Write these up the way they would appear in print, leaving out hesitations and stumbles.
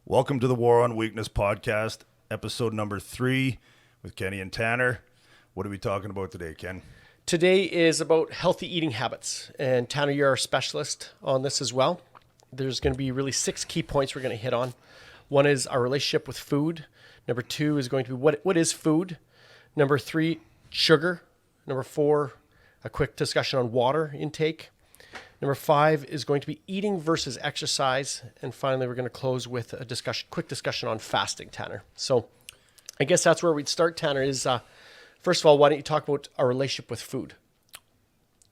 Welcome to the War on Weakness podcast, episode number 3 with Kenny and Tanner. What are we talking about today, Ken? Today is about healthy eating habits, and Tanner, you're our specialist on this as well. There's going to be really 6 key points we're going to hit on. One is our relationship with food. Number 2 is going to be what is food. Number 3, sugar. Number 4, a quick discussion on water intake. Number 5 is going to be eating versus exercise. And finally, we're going to close with a quick discussion on fasting, Tanner. So I guess that's where we'd start, Tanner, is first of all, why don't you talk about our relationship with food?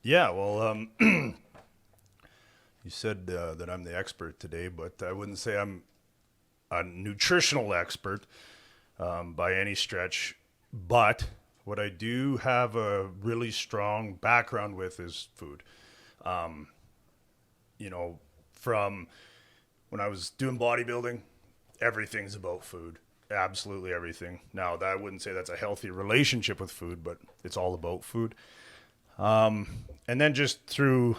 Yeah, well, you said that I'm the expert today, but I wouldn't say I'm a nutritional expert by any stretch. But what I do have a really strong background with is food. From when I was doing bodybuilding, everything's about food. Absolutely everything. Now, I wouldn't say that's a healthy relationship with food, but it's all about food. And then just through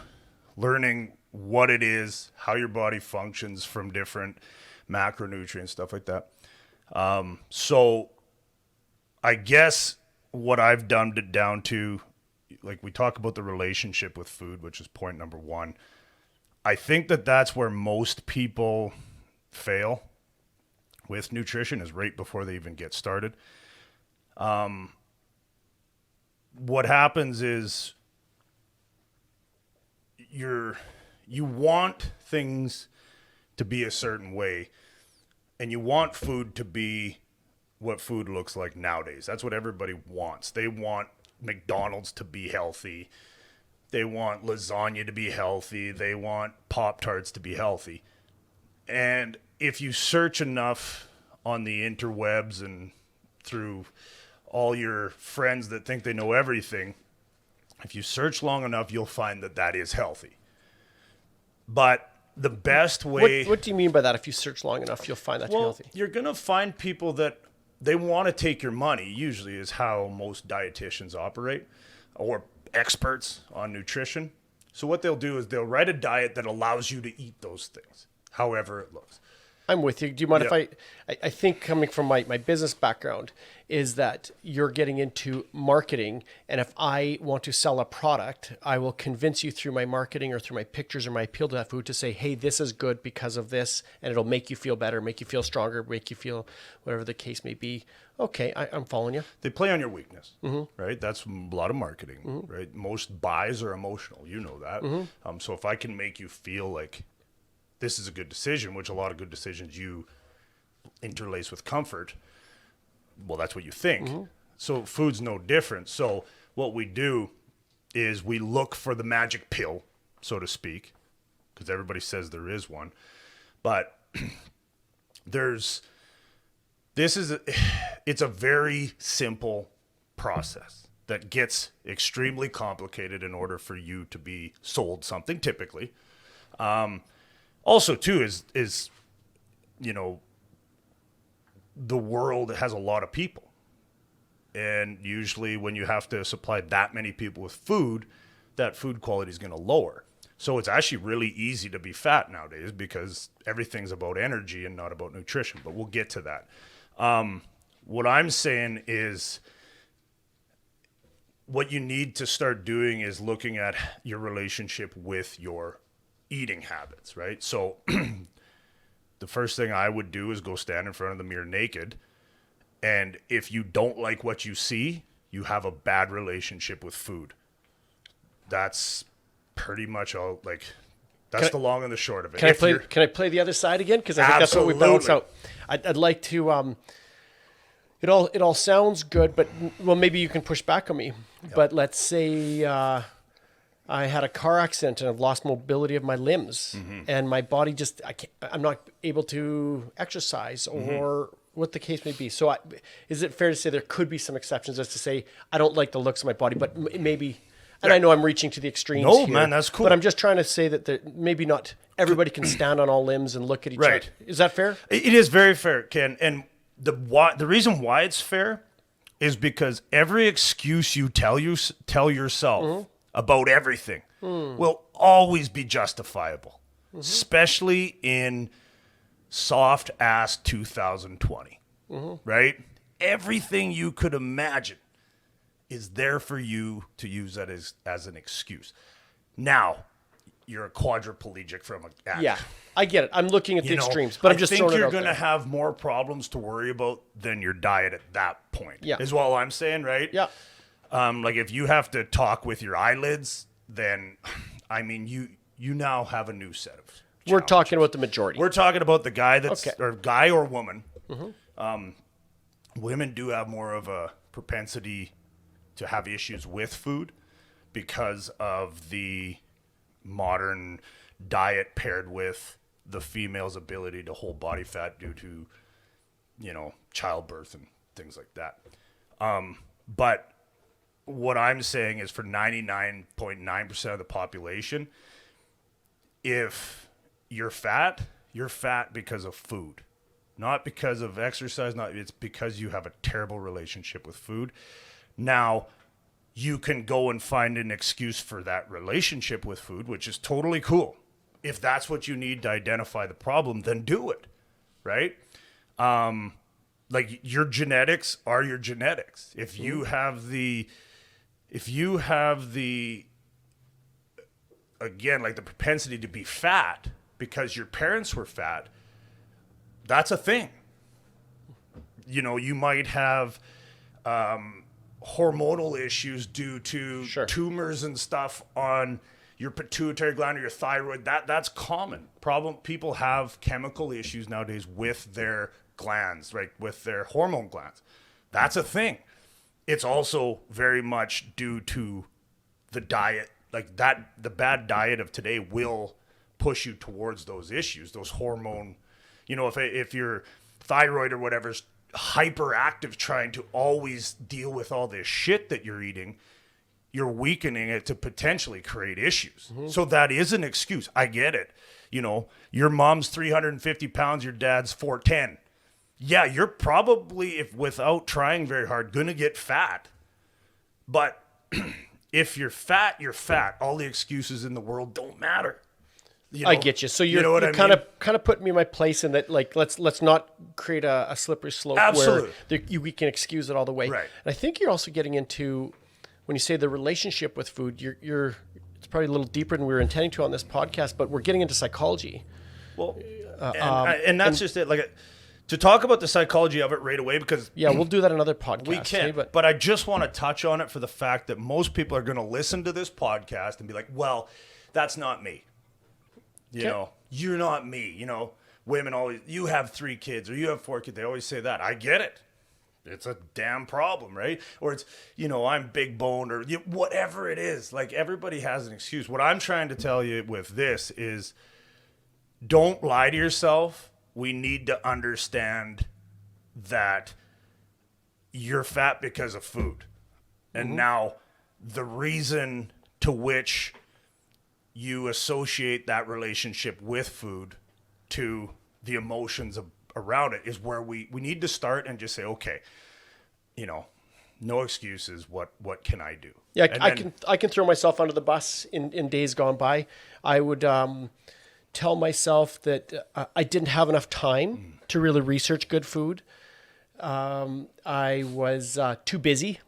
learning what it is, how your body functions from different macronutrients, stuff like that. So I guess what I've dumbed it down to, like we talk about the relationship with food, which is point number 1. I think that's where most people fail with nutrition, is right before they even get started. What happens is you want things to be a certain way, and you want food to be what food looks like nowadays. That's what everybody wants. They want McDonald's to be healthy. They want lasagna to be healthy. They want Pop-Tarts to be healthy. And if you search enough on the interwebs and through all your friends that think they know everything, if you search long enough, you'll find that is healthy. But the best way... What do you mean by that? If you search long enough, you'll find that healthy. You're going to find people that they want to take your money, usually is how most dietitians operate, or experts on nutrition. So what they'll do is they'll write a diet that allows you to eat those things, however it looks. I'm with you. Do you mind if I think coming from my business background is that you're getting into marketing, and if I want to sell a product, I will convince you through my marketing or through my pictures or my appeal to that food to say, hey, this is good because of this, and it'll make you feel better, make you feel stronger, make you feel whatever the case may be. Okay, I'm following you. They play on your weakness, right? That's a lot of marketing, right? Most buys are emotional. You know that. So if I can make you feel like this is a good decision, which a lot of good decisions you interlace with comfort, well, that's what you think. So food's no different. So what we do is we look for the magic pill, so to speak, because everybody says there is one. But it's a very simple process that gets extremely complicated in order for you to be sold something, typically. Also, too, is the world has a lot of people. And usually when you have to supply that many people with food, that food quality is going to lower. So it's actually really easy to be fat nowadays because everything's about energy and not about nutrition. But we'll get to that. What I'm saying is what you need to start doing is looking at your relationship with your eating habits, right? So the first thing I would do is go stand in front of the mirror naked. And if you don't like what you see, you have a bad relationship with food. That's pretty much all, that's the long and the short of it. Can I play the other side again? Because I think that's what we balance out. I'd like to, it all sounds good, but maybe you can push back on me. Yep. But let's say, I had a car accident and I've lost mobility of my limbs, and my body I'm not able to exercise or what the case may be. So is it fair to say there could be some exceptions as to say, I don't like the looks of my body, but maybe, and I know I'm reaching to the extremes here. No, man, that's cool. But I'm just trying to say that maybe not everybody can stand on all limbs and look at each other. Is that fair? It is very fair, Ken. And the reason why it's fair is because every excuse you tell yourself about everything will always be justifiable, especially in soft ass 2020, right? Everything you could imagine is there for you to use that as an excuse. Now, you're a quadriplegic from a accident. Yeah, I get it. I'm looking at the You know, extremes, but I'm just I think throwing it you're out going to there. have more problems to worry about than your diet at that point. Yeah. Is all I'm saying, right? Yeah. Like if you have to talk with your eyelids, then I mean you now have a new set of. We're challenges. talking about the majority. We're talking about the guy that's Okay. or guy or woman. Women do have more of a propensity to have issues with food because of the modern diet paired with the female's ability to hold body fat due to, childbirth and things like that. But what I'm saying is for 99.9% of the population, if you're fat because of food, not because of exercise, it's because you have a terrible relationship with food. Now, you can go and find an excuse for that relationship with food, which is totally cool. If that's what you need to identify the problem, then do it, right? Like your genetics are your genetics. If you have the again, like the propensity to be fat because your parents were fat, that's a thing. You might have hormonal issues due to tumors and stuff on your pituitary gland or your thyroid. That's common. People have chemical issues nowadays with their glands, right? With their hormone glands. That's a thing. It's also very much due to the diet. Like the bad diet of today will push you towards those issues, those hormone. If your thyroid or whatever's hyperactive trying to always deal with all this shit that you're eating, you're weakening it to potentially create issues. So that is an excuse. I get it. Your mom's 350 pounds, your dad's 410. Yeah, you're probably, if without trying very hard, going to get fat. But if you're fat, you're fat. All the excuses in the world don't matter. I get you. So you're kind of putting me in my place in that, like, let's not create a slippery slope Absolutely. where we can excuse it all the way. Right. And I think you're also getting into, when you say the relationship with food, you're it's probably a little deeper than we were intending to on this podcast, but we're getting into psychology. Well, and that's just it. Like, to talk about the psychology of it right away, because Yeah, we'll do that in another podcast. we can. But But I just want to touch on it for the fact that most people are going to listen to this podcast and be like, well, that's not me. You're not me. Women always, you have 3 kids or you have 4 kids. They always say that. I get it. It's a damn problem, right? Or it's, I'm big boned or whatever it is. Like, everybody has an excuse. What I'm trying to tell you with this is don't lie to yourself. We need to understand that you're fat because of food. And now the reason to which you associate that relationship with food to the emotions around it is where we need to start and just say, okay, no excuses. What can I do? yeah, And I can throw myself under the bus in days gone by. I would tell myself that I didn't have enough time to really research good food. I was too busy.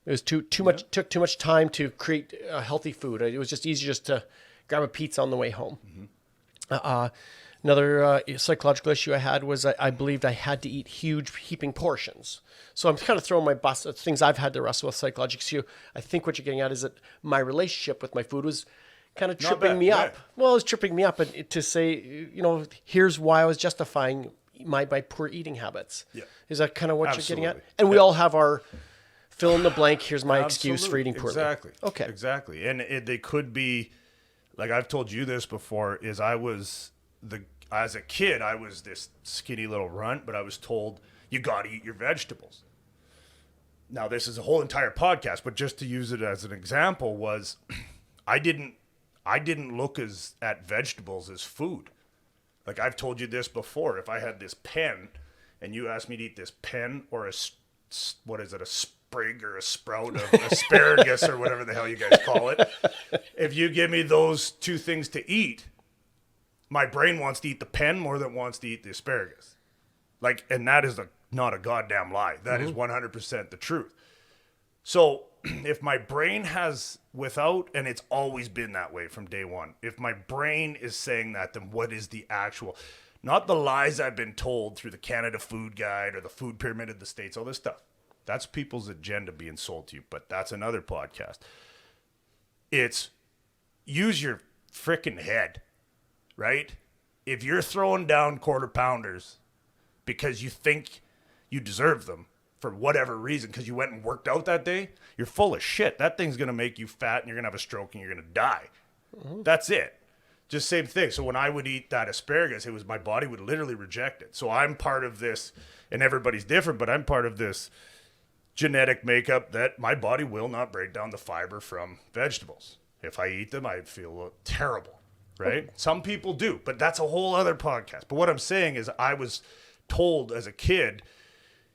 It was too much. Took too much time to create healthy food. It was just easier just to grab a pizza on the way home. Another psychological issue I had was I believed I had to eat huge heaping portions. So I'm kind of throwing my bus at things I've had to wrestle with psychologically. So I think what you're getting at is that my relationship with my food was kind of tripping bad, me up. right. Well, it was tripping me up to say, here's why I was justifying my poor eating habits. Yeah. Is that kind of what you're getting at? Absolutely. And we all have our fill in the blank. Here's my excuse for Absolutely. eating poorly. Exactly. Okay. Exactly. And they could be, like I've told you this before, is as a kid, I was this skinny little runt, but I was told you got to eat your vegetables. Now, this is a whole entire podcast, but just to use it as an example was I didn't look at vegetables as food. Like I've told you this before, if I had this pen and you asked me to eat this pen or a sprig or a sprout of asparagus or whatever the hell you guys call it, if you give me those 2 things to eat, my brain wants to eat the pen more than it wants to eat the asparagus. Like, and that is not a goddamn lie. That is 100% the truth. So if my brain has and it's always been that way from day one. If my brain is saying that, then what is the actual, not the lies I've been told through the Canada Food Guide or the Food Pyramid of the States, all this stuff. That's people's agenda being sold to you, but that's another podcast. It's use your freaking head, right? If you're throwing down quarter pounders because you think you deserve them for whatever reason, because you went and worked out that day, you're full of shit. That thing's going to make you fat and you're going to have a stroke and you're going to die. That's it. Just same thing. So when I would eat that asparagus, my body would literally reject it. So I'm part of this, and everybody's different, but I'm part of this genetic makeup that my body will not break down the fiber from vegetables. If I eat them, I feel terrible, right? Some people do, but that's a whole other podcast. But what I'm saying is I was told as a kid,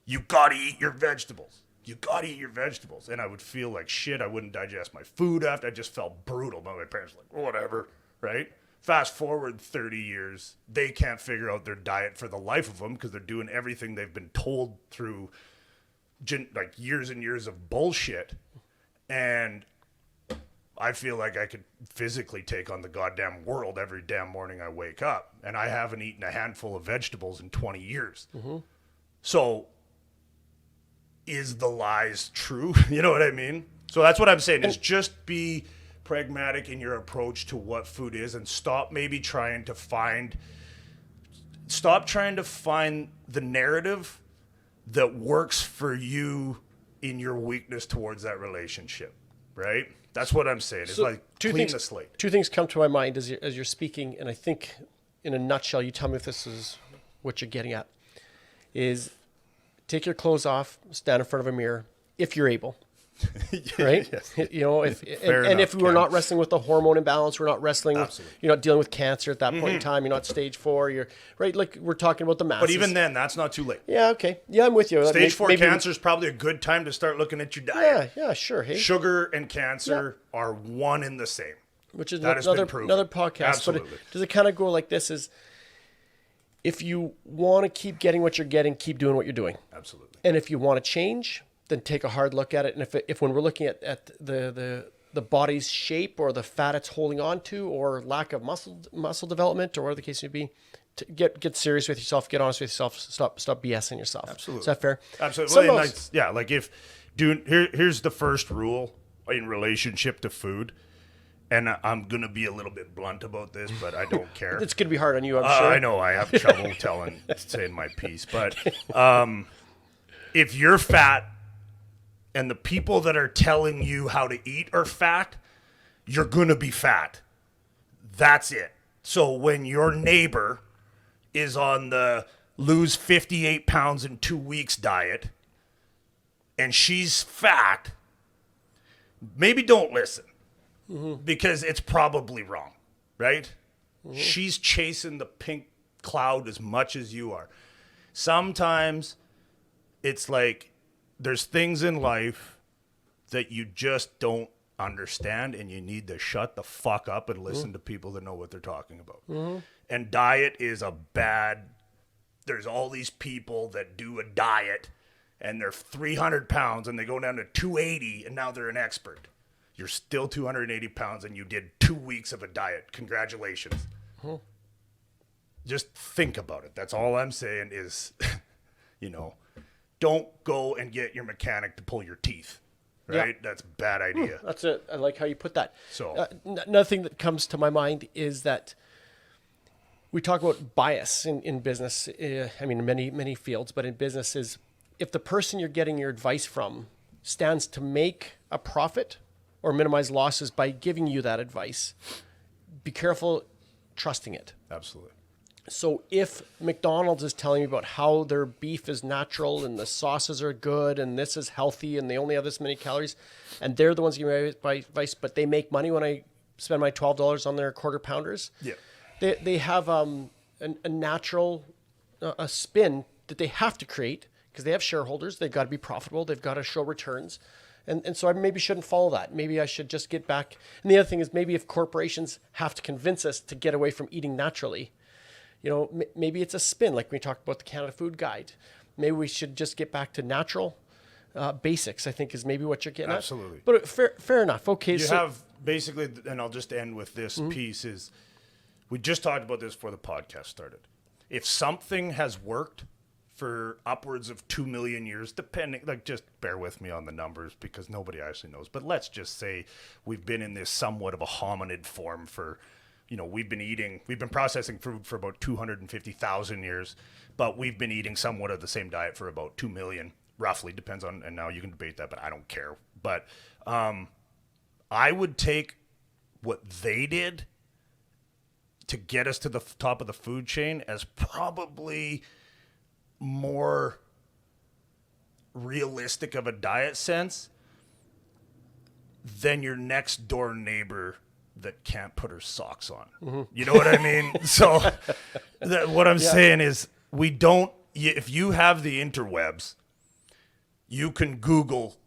you got to eat your vegetables. You got to eat your vegetables. And I would feel like shit. I wouldn't digest my food after. I just felt brutal. But my parents were like, whatever, right? Fast forward 30 years, they can't figure out their diet for the life of them because they're doing everything they've been told through like years and years of bullshit. And I feel like I could physically take on the goddamn world every damn morning I wake up. And I haven't eaten a handful of vegetables in 20 years. So is the lies true? You know what I mean? So that's what I'm saying is just be pragmatic in your approach to what food is and stop trying to find the narrative that works for you in your weakness towards that relationship, right? That's what I'm saying. It's like clean the slate. Two things come to my mind as you're speaking, and I think in a nutshell, you tell me if this is what you're getting at, is take your clothes off, stand in front of a mirror, if you're able. Right? Yes. You know, if we're not wrestling with the hormone imbalance, we're not wrestling with, you're not dealing with cancer at that point in time, you're not stage 4, you're right. Like we're talking about the masses. But even then, that's not too late. Yeah. Okay. Yeah. I'm with you. Stage 4 cancer is probably a good time to start looking at your diet. Yeah. Sure. Hey, sugar and cancer are one and the same. Which is another podcast. Absolutely. But does it kind of go like this is, if you want to keep getting what you're getting, keep doing what you're doing. Absolutely. And if you want to change, then take a hard look at it. And if when we're looking at the body's shape or the fat it's holding on to or lack of muscle development or whatever the case may be, to get serious with yourself, get honest with yourself, stop BSing yourself. Absolutely. Is that fair? Absolutely. Well, like here's the first rule in relationship to food. And I'm going to be a little bit blunt about this, but I don't care. It's going to be hard on you, I'm sure. I know. I have trouble saying my piece. But if you're fat and the people that are telling you how to eat are fat, you're going to be fat. That's it. So when your neighbor is on the lose 58 pounds in 2 weeks diet and she's fat, maybe don't listen. Because it's probably wrong, right? She's chasing the pink cloud as much as you are. Sometimes it's like there's things in life that you just don't understand and you need to shut the fuck up and listen to people that know what they're talking about. And diet is there's all these people that do a diet and they're 300 pounds and they go down to 280 and now they're an expert. You're still 280 pounds and you did 2 weeks of a diet. Congratulations. Just think about it. That's all I'm saying is, don't go and get your mechanic to pull your teeth, right? Yeah. That's a bad idea. That's it. I like how you put that. So another thing that comes to my mind is that we talk about bias in business. I mean, in many fields, but in business is if the person you're getting your advice from stands to make a profit or minimize losses by giving you that advice, be careful trusting it. Absolutely. So if McDonald's is telling me about how their beef is natural and the sauces are good and this is healthy and they only have this many calories and they're the ones giving me advice, but they make money when I spend my $12 on their quarter pounders. Yeah. They have a natural a spin that they have to create because they have shareholders. They've got to be profitable. They've got to show returns. And so I maybe shouldn't follow that. Maybe I should just get back. And the other thing is maybe if corporations have to convince us to get away from eating naturally, maybe it's a spin, like we talked about the Canada Food Guide. Maybe we should just get back to natural basics, I think is maybe what you're getting Absolutely. at. But fair enough. Okay. You have basically, and I'll just end with this piece is, we just talked about this before the podcast started. If something has worked for upwards of 2 million years, depending, like just bear with me on the numbers because nobody actually knows, but let's just say we've been in this somewhat of a hominid form for, we've been processing food for about 250,000 years, but we've been eating somewhat of the same diet for about 2 million, roughly, depends on, and now you can debate that, but I don't care. But I would take what they did to get us to the top of the food chain as probably more realistic of a diet sense than your next door neighbor that can't put her socks on. You know what I mean? So what I'm saying is if you have the interwebs, you can Google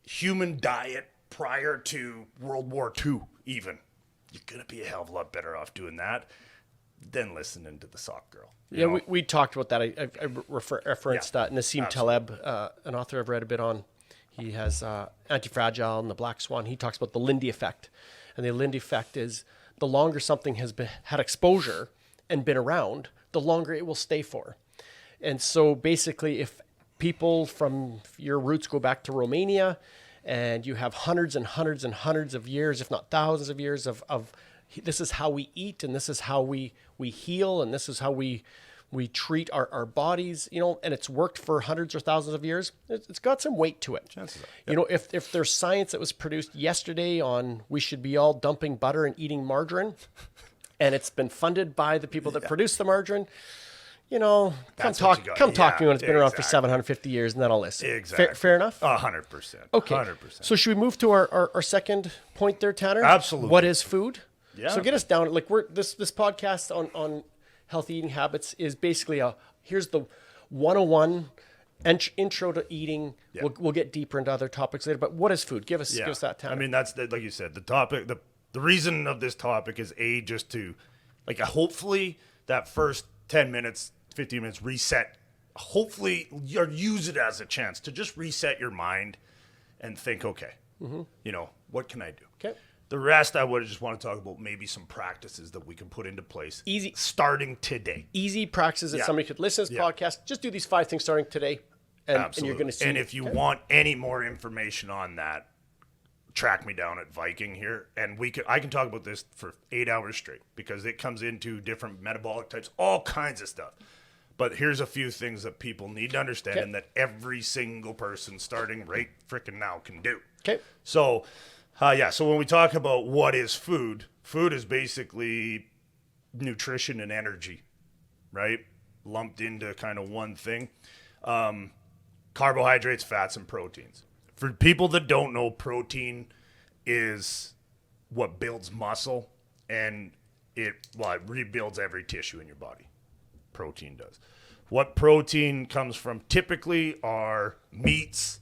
human diet prior to World War II even. You're going to be a hell of a lot better off doing that than listening to the sock girl. We talked about that. I referenced Nassim Taleb, an author I've read a bit on. He has Anti-Fragile and The Black Swan. He talks about the Lindy effect. And the Lindy effect is the longer something has had exposure and been around, the longer it will stay for. And so basically, if people from your roots go back to Romania and you have hundreds and hundreds and hundreds of years, if not thousands of years of this is how we eat and this is how we heal and this is how we treat our bodies, and it's worked for hundreds or thousands of years, it's got some weight to it. Chances are. If there's science that was produced yesterday on we should be all dumping butter and eating margarine, and it's been funded by the people that produce the margarine, come talk to me when it's been around for 750 years, and then I'll listen. Exactly. Fair enough? 100%. Okay. 100%. So should we move to our second point there, Tanner? Absolutely. What is food? Yeah. So get us down. Like this podcast on healthy eating habits is basically here's the 101 intro to eating. Yeah. We'll get deeper into other topics later, but what is food? Give us that, Tanner. I mean, that's like you said, the topic, the reason of this topic is just to hopefully that first 10 minutes, 15 minutes reset, hopefully you use it as a chance to just reset your mind and think, okay, what can I do? Okay. The rest, I would just want to talk about maybe some practices that we can put into place. Easy. Starting today. Easy practices that somebody could listen to this podcast. Just do these 5 things starting today. And you're going to see. And if you want any more information on that, track me down at Viking here. And I can talk about this for 8 hours straight because it comes into different metabolic types, all kinds of stuff. But here's a few things that people need to understand and that every single person starting right freaking now can do. Okay. So... so when we talk about what is food, food is basically nutrition and energy, right? Lumped into kind of one thing. Carbohydrates, fats, and proteins. For people that don't know, protein is what builds muscle, and it rebuilds every tissue in your body. Protein does. What protein comes from typically are meats,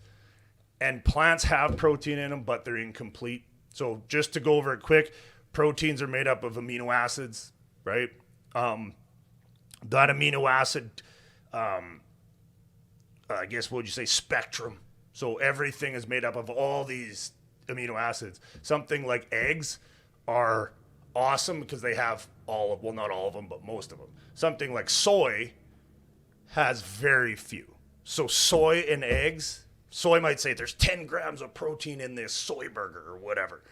and plants have protein in them, but they're incomplete. So just to go over it quick, proteins are made up of amino acids, right? That amino acid, I guess, what would you say, spectrum. So everything is made up of all these amino acids. Something like eggs are awesome because they have not all of them, but most of them. Something like soy has very few. So soy and eggs... Soy might say there's 10 grams of protein in this soy burger or whatever.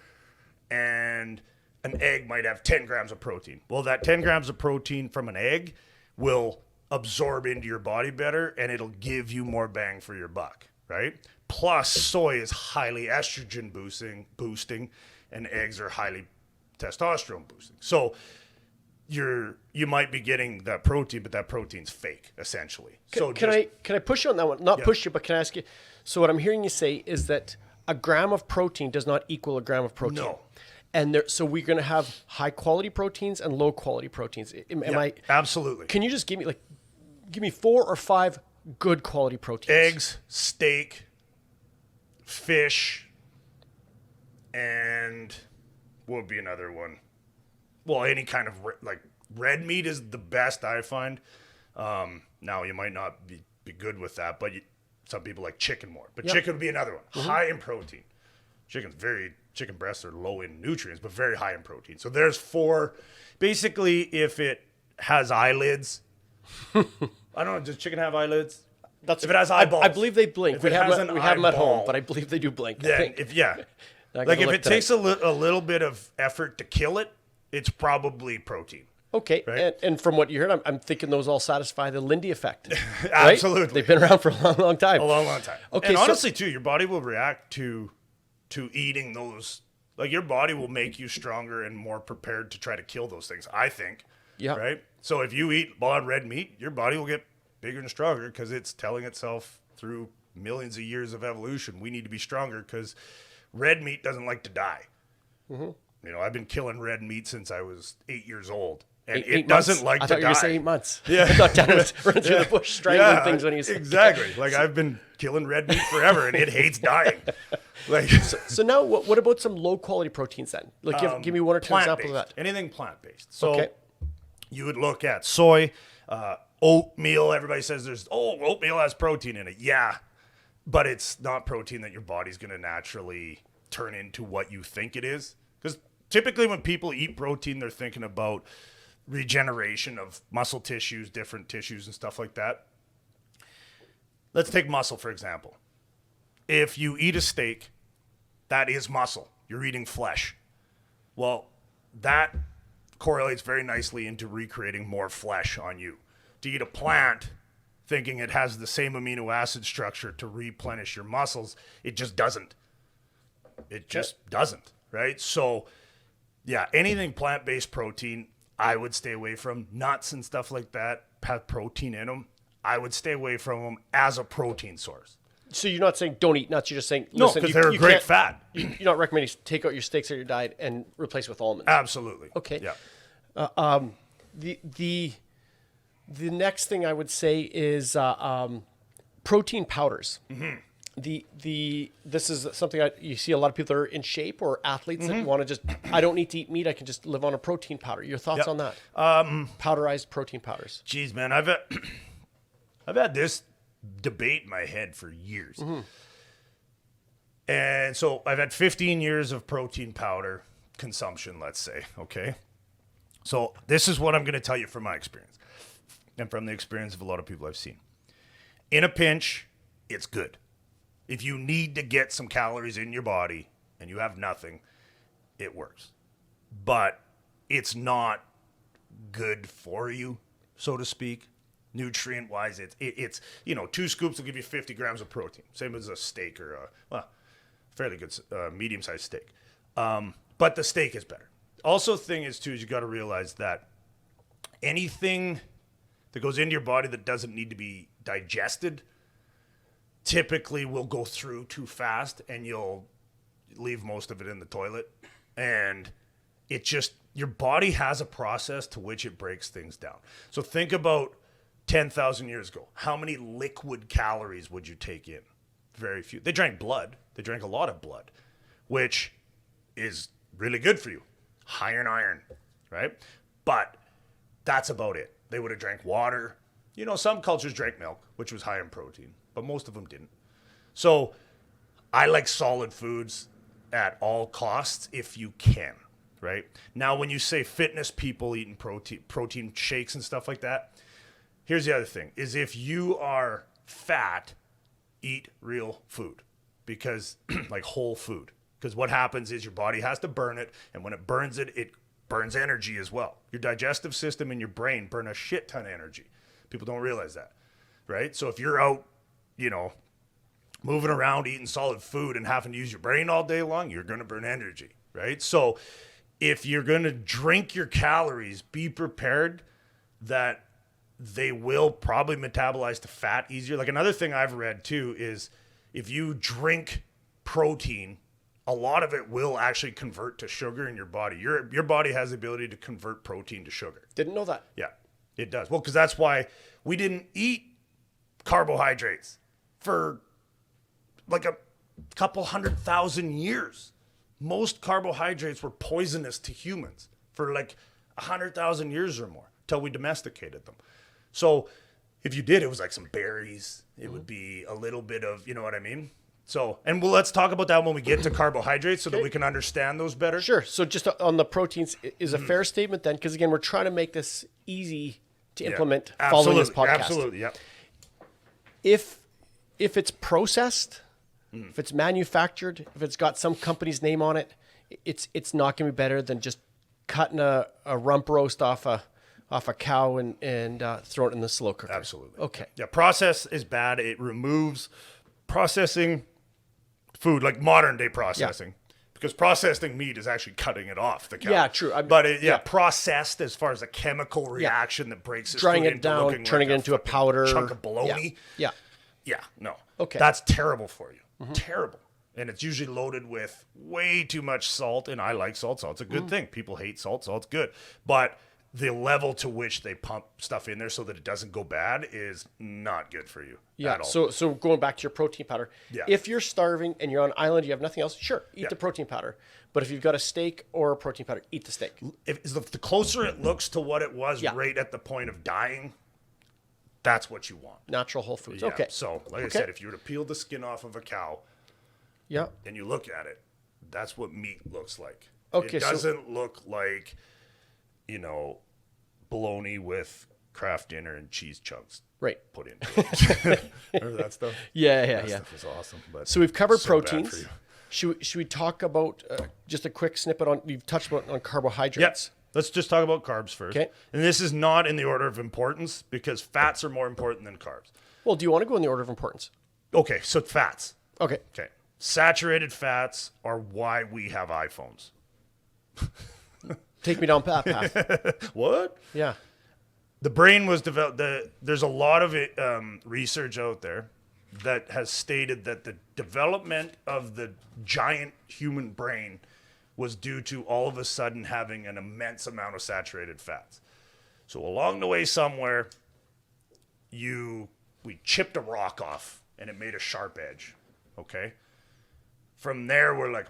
And an egg might have 10 grams of protein. Well, that 10 grams of protein from an egg will absorb into your body better and it'll give you more bang for your buck, right? Plus, soy is highly estrogen boosting and eggs are highly testosterone boosting. So you might be getting that protein, but that protein's fake, essentially. Can I push you on that one? Not push you, but can I ask you? So what I'm hearing you say is that a gram of protein does not equal a gram of protein. No. And so we're going to have high quality proteins and low quality proteins. Am I? Absolutely. Can you just give me 4 or 5 good quality proteins? Eggs, steak, fish, and what would be another one? Well, any kind of like red meat is the best I find. Now you might not be good with that, but some people like chicken more. But chicken would be another one, high in protein. Chicken breasts are low in nutrients, but very high in protein. So there's 4. Basically, if it has eyelids, I don't know. Does chicken have eyelids? If it has eyeballs, I believe they blink. If We it have has them, an we have them at home, eyeball, but I believe they do blink. I then think. like if it takes a little bit of effort to kill it, it's probably protein. Okay, Right? and from what you heard, I'm thinking those all satisfy the Lindy effect. Right? Absolutely. They've been around for a long, long time. A long time. Okay, and so- honestly, too, your body will react to eating those. Like your body will make you stronger and more prepared to try to kill those things, I think. Yeah. Right? So if you eat a lot of red meat, your body will get bigger and stronger because it's telling itself through millions of years of evolution, we need to be stronger because red meat doesn't like to die. Mm-hmm. You know, I've been killing red meat since I was 8 years old. And Eight it months? doesn't like I to thought you were die. saying 8 months. Yeah. I thought Dan was running through the bush strangling things when he was exactly. Like I've been killing red meat forever, and it hates dying. Like So now, what about some low quality proteins then? Like, give me 1 or 2 examples of that. Anything plant based. So Okay. you would look at soy, oatmeal. Everybody says oatmeal has protein in it. Yeah, but it's not protein that your body's going to naturally turn into what you think it is. Because typically when people eat protein, they're thinking about regeneration of muscle tissues, different tissues and stuff like that. Let's take muscle, for example. If you eat a steak, that is muscle. You're eating flesh. Well, that correlates very nicely into recreating more flesh on you. To eat a plant, thinking it has the same amino acid structure to replenish your muscles, it just doesn't. It just doesn't, right? So, yeah, anything plant-based protein, I would stay away from. Nuts and stuff like that have protein in them. I would stay away from them as a protein source. So you're not saying don't eat nuts. You're just saying No, listen, because they're a great can't- fat. You're not recommending take out your steaks out of your diet and replace with almonds. Absolutely. Okay. Yeah. The next thing I would say is protein powders. Mm-hmm. This is something you see a lot of people that are in shape or athletes that want to just, I don't need to eat meat. I can just live on a protein powder. Your thoughts Yep. on that? Powderized protein powders. Jeez, man, I've had this debate in my head for years. And so I've had 15 years of protein powder consumption, let's say, okay? So this is what I'm going to tell you from my experience and from the experience of a lot of people I've seen. In a pinch, it's good. If you need to get some calories in your body and you have nothing, it works. But it's not good for you, so to speak. Nutrient wise, it's 2 scoops will give you 50 grams of protein, same as a steak or a fairly good medium sized steak. But the steak is better. Also, thing is too is you got to realize that anything that goes into your body that doesn't need to be digested typically will go through too fast, and you'll leave most of it in the toilet. And it just, your body has a process to which it breaks things down. So think about 10,000 years ago. How many liquid calories would you take in? Very few. They drank blood. They drank a lot of blood, which is really good for you. High in iron, right? But that's about it. They would have drank water. Some cultures drank milk, which was high in protein, but most of them didn't. So I like solid foods at all costs if you can, right? Now, when you say fitness people eating protein shakes and stuff like that, here's the other thing, is if you are fat, eat real food, because like whole food. Because what happens is your body has to burn it, and when it burns energy as well. Your digestive system and your brain burn a shit ton of energy. People don't realize that, right? So if you're out, moving around, eating solid food and having to use your brain all day long, you're going to burn energy, right? So if you're going to drink your calories, be prepared that they will probably metabolize to fat easier. Like another thing I've read too is if you drink protein, a lot of it will actually convert to sugar in your body. Your body has the ability to convert protein to sugar. Didn't know that. Yeah, it does. Well, because that's why we didn't eat carbohydrates for like couple 100,000 years. Most carbohydrates were poisonous to humans for like 100,000 years or more till we domesticated them. So if you did, it was like some berries. It would be a little bit of, you know what I mean? So, and let's talk about that when we get to carbohydrates so that we can understand those better. Sure. So just on the proteins is a fair statement then, because again, we're trying to make this easy to implement following this podcast. Absolutely, yeah. If it's processed, if it's manufactured, if it's got some company's name on it, it's not going to be better than just cutting a rump roast off a cow and throw it in the slow cooker. Absolutely. Okay. Yeah, process is bad. It removes processing food, like modern day processing. Because processing meat is actually cutting it off the cow. Yeah, true. Processed as far as a chemical reaction that breaks this drying food it into down, looking turning like it into a fucking powder chunk of bologna. Yeah. Yeah, no. Okay. That's terrible for you. Terrible. And it's usually loaded with way too much salt. And I like salt. Salt's a good thing. People hate salt. Salt's good. But the level to which they pump stuff in there so that it doesn't go bad is not good for you Yeah. at all. So going back to your protein powder, Yeah. if you're starving and you're on an island, you have nothing else, sure, eat the protein powder. But if you've got a steak or a protein powder, eat the steak. If the closer it looks to what it was right at the point of dying, that's what you want. Natural whole foods. Yeah. Okay. So, like I said, if you were to peel the skin off of a cow Yeah. and you look at it, that's what meat looks like. Okay, It so- doesn't look like, bologna with Kraft dinner and cheese chunks Right. put into it. Remember that stuff? Yeah. That stuff was awesome. But So we've covered so bad for proteins. you. Should we talk about just a quick snippet on? We've touched on carbohydrates. Yes. Let's just talk about carbs first. Okay. And this is not in the order of importance because fats are more important than carbs. Well, do you want to go in the order of importance? Okay, so fats. Okay. Okay. Saturated fats are why we have iPhones. Take me down that path. What? Yeah. The brain was developed. There's a lot of research out there that has stated that the development of the giant human brain was due to all of a sudden having an immense amount of saturated fats. So along the way somewhere, we chipped a rock off and it made a sharp edge. Okay. From there, we're like,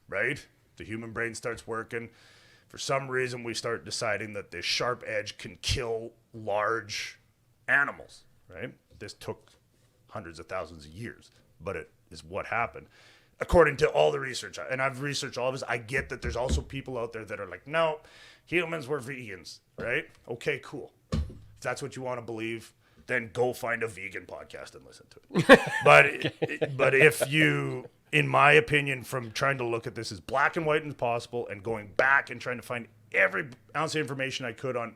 right? The human brain starts working. For some reason, we start deciding that this sharp edge can kill large animals, right? This took hundreds of thousands of years, but it is what happened. According to all the research, and I've researched all of this, I get that there's also people out there that are like, no, humans were vegans, right? Okay, cool. If that's what you want to believe, then go find a vegan podcast and listen to it. But if you, in my opinion, from trying to look at this as black and white as possible and going back and trying to find every ounce of information I could on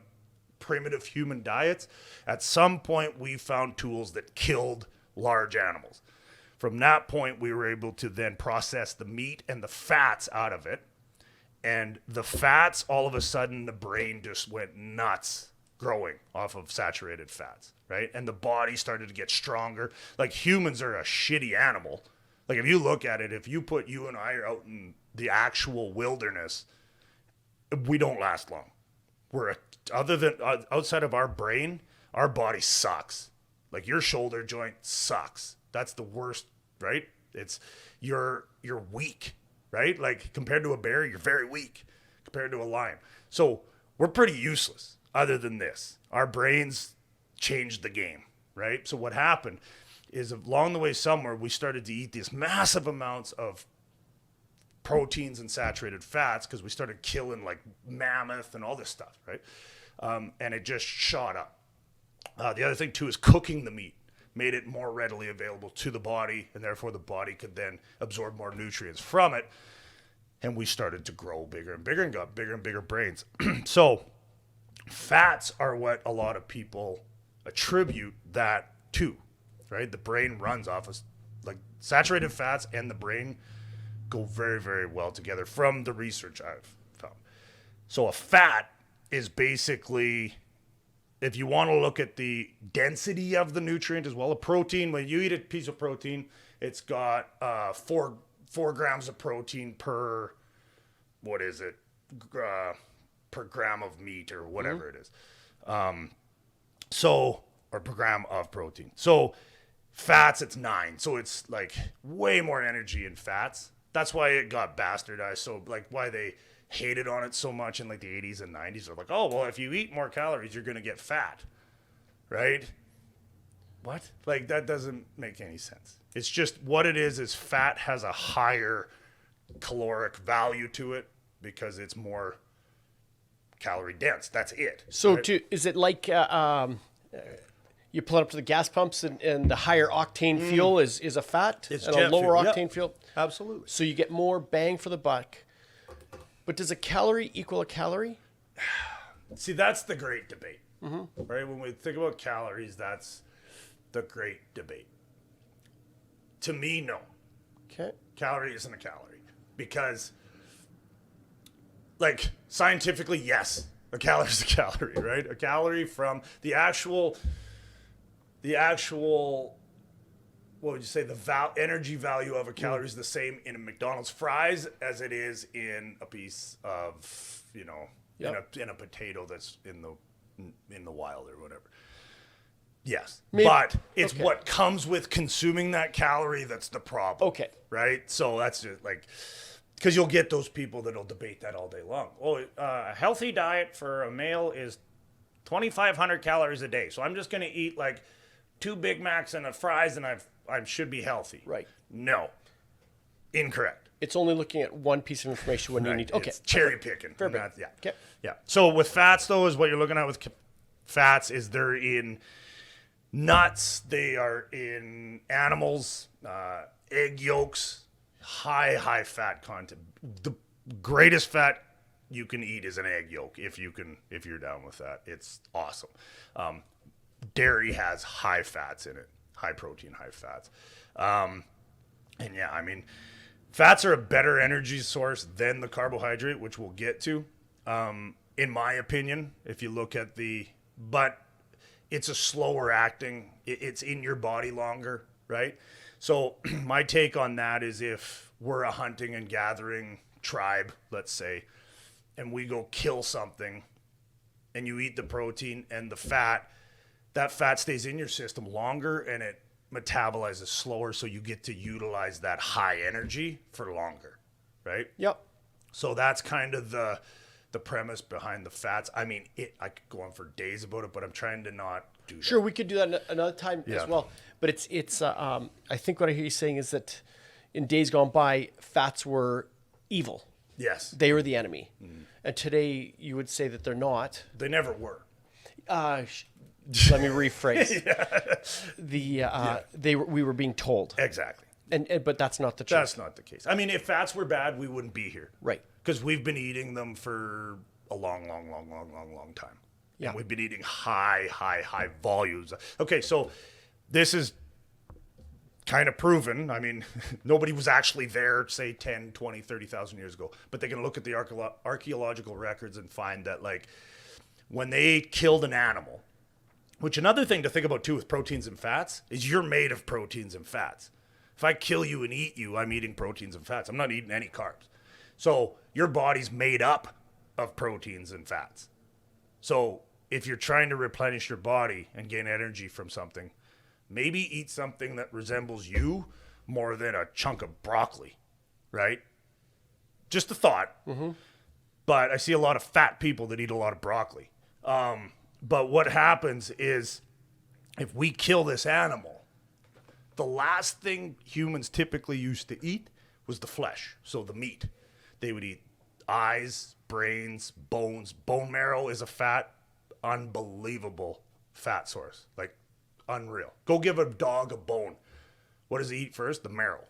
primitive human diets, at some point we found tools that killed large animals. From that point, we were able to then process the meat and the fats out of it. And the fats, all of a sudden, the brain just went nuts growing off of saturated fats, right? And the body started to get stronger. Like humans are a shitty animal. Like if you look at it, if you put you and I out in the actual wilderness, we don't last long. Other than outside of our brain, our body sucks. Like your shoulder joint sucks. That's the worst, right? It's you're weak, right? Like compared to a bear, you're very weak compared to a lion. So we're pretty useless other than this. Our brains changed the game, right? So what happened is along the way somewhere, we started to eat these massive amounts of proteins and saturated fats because we started killing like mammoth and all this stuff, right? And it just shot up. The other thing too is cooking the meat made it more readily available to the body, and therefore the body could then absorb more nutrients from it. And we started to grow bigger and bigger and got bigger and bigger brains. So fats are what a lot of people attribute that to, right? The brain runs off of like saturated fats, and the brain go very, very well together from the research I've found. So a fat is basically, if you want to look at the density of the nutrient as well, a protein, when you eat a piece of protein, it's got 4 grams of protein per, per gram of meat or whatever it is. Or per gram of protein. So Fats, it's 9. So it's like way more energy in fats. That's why it got bastardized. So like why they hated on it so much in like the 80s and 90s. They're like, oh, well, if you eat more calories, you're going to get fat. Right? What? Like that doesn't make any sense. It's just what it is fat has a higher caloric value to it because it's more calorie dense. That's it. So right? is it like you pull it up to the gas pumps and the higher octane fuel is a fat It's and jet a lower fuel, yep. octane fuel? Absolutely. So you get more bang for the buck. But does a calorie equal a calorie? See, that's the great debate, right? When we think about calories, that's the great debate. To me, no. Okay. Calorie isn't a calorie because, like, scientifically, yes, a calorie is a calorie, right? A calorie from the actual, what would you say, the energy value of a calorie is the same in a McDonald's fries as it is in a piece of, Yep. in a potato that's in the wild or whatever. Yes, Maybe- but it's okay. what comes with consuming that calorie that's the problem. Okay. Right? So that's just like, because you'll get those people that'll debate that all day long. Oh, a healthy diet for a male is 2,500 calories a day. So I'm just going to eat like 2 Big Macs and a fries and I should be healthy. Right. No. Incorrect. It's only looking at one piece of information when you need. Okay. It's cherry picking. Fair And bit. that's- Yeah. Okay. Yeah. So with fats, though, is what you're looking at with fats is they're in nuts. They are in animals, egg yolks, high fat content. The greatest fat you can eat is an egg yolk if you're down with that. It's awesome. Dairy has high fats in it, high protein, high fats. And yeah, I mean, fats are a better energy source than the carbohydrate, which we'll get to. In my opinion, if you look at but it's a slower acting, it's in your body longer, right? So my take on that is if we're a hunting and gathering tribe, let's say, and we go kill something and you eat the protein and the fat, that fat stays in your system longer and it metabolizes slower, so you get to utilize that high energy for longer, right? Yep. So that's kind of the premise behind the fats. I mean, I could go on for days about it, but I'm trying to not do that. Sure, we could do that another time Yeah. as well. But it's I think what I hear you saying is that in days gone by, fats were evil. Yes. They were the enemy. And today you would say that they're not. They never were. Let me rephrase. We were being told. Exactly. But that's not the truth. That's not the case. I mean, if fats were bad, we wouldn't be here. Right. Because we've been eating them for a long time. Yeah. And we've been eating high volumes. Okay, so this is kind of proven. I mean, nobody was actually there, say, 10, 20, 30,000 years ago. But they can look at the archaeological records and find that, like, when they killed an animal, which another thing to think about, too, with proteins and fats, is you're made of proteins and fats. If I kill you and eat you, I'm eating proteins and fats. I'm not eating any carbs. So your body's made up of proteins and fats. So if you're trying to replenish your body and gain energy from something, maybe eat something that resembles you more than a chunk of broccoli, right? Just a thought. Mm-hmm. But I see a lot of fat people that eat a lot of broccoli. But what happens is if we kill this animal, the last thing humans typically used to eat was the flesh, so the meat. They would eat eyes, brains, bones. Bone marrow is a unbelievable fat source. Like, unreal. Go give a dog a bone. What does he eat first? The marrow.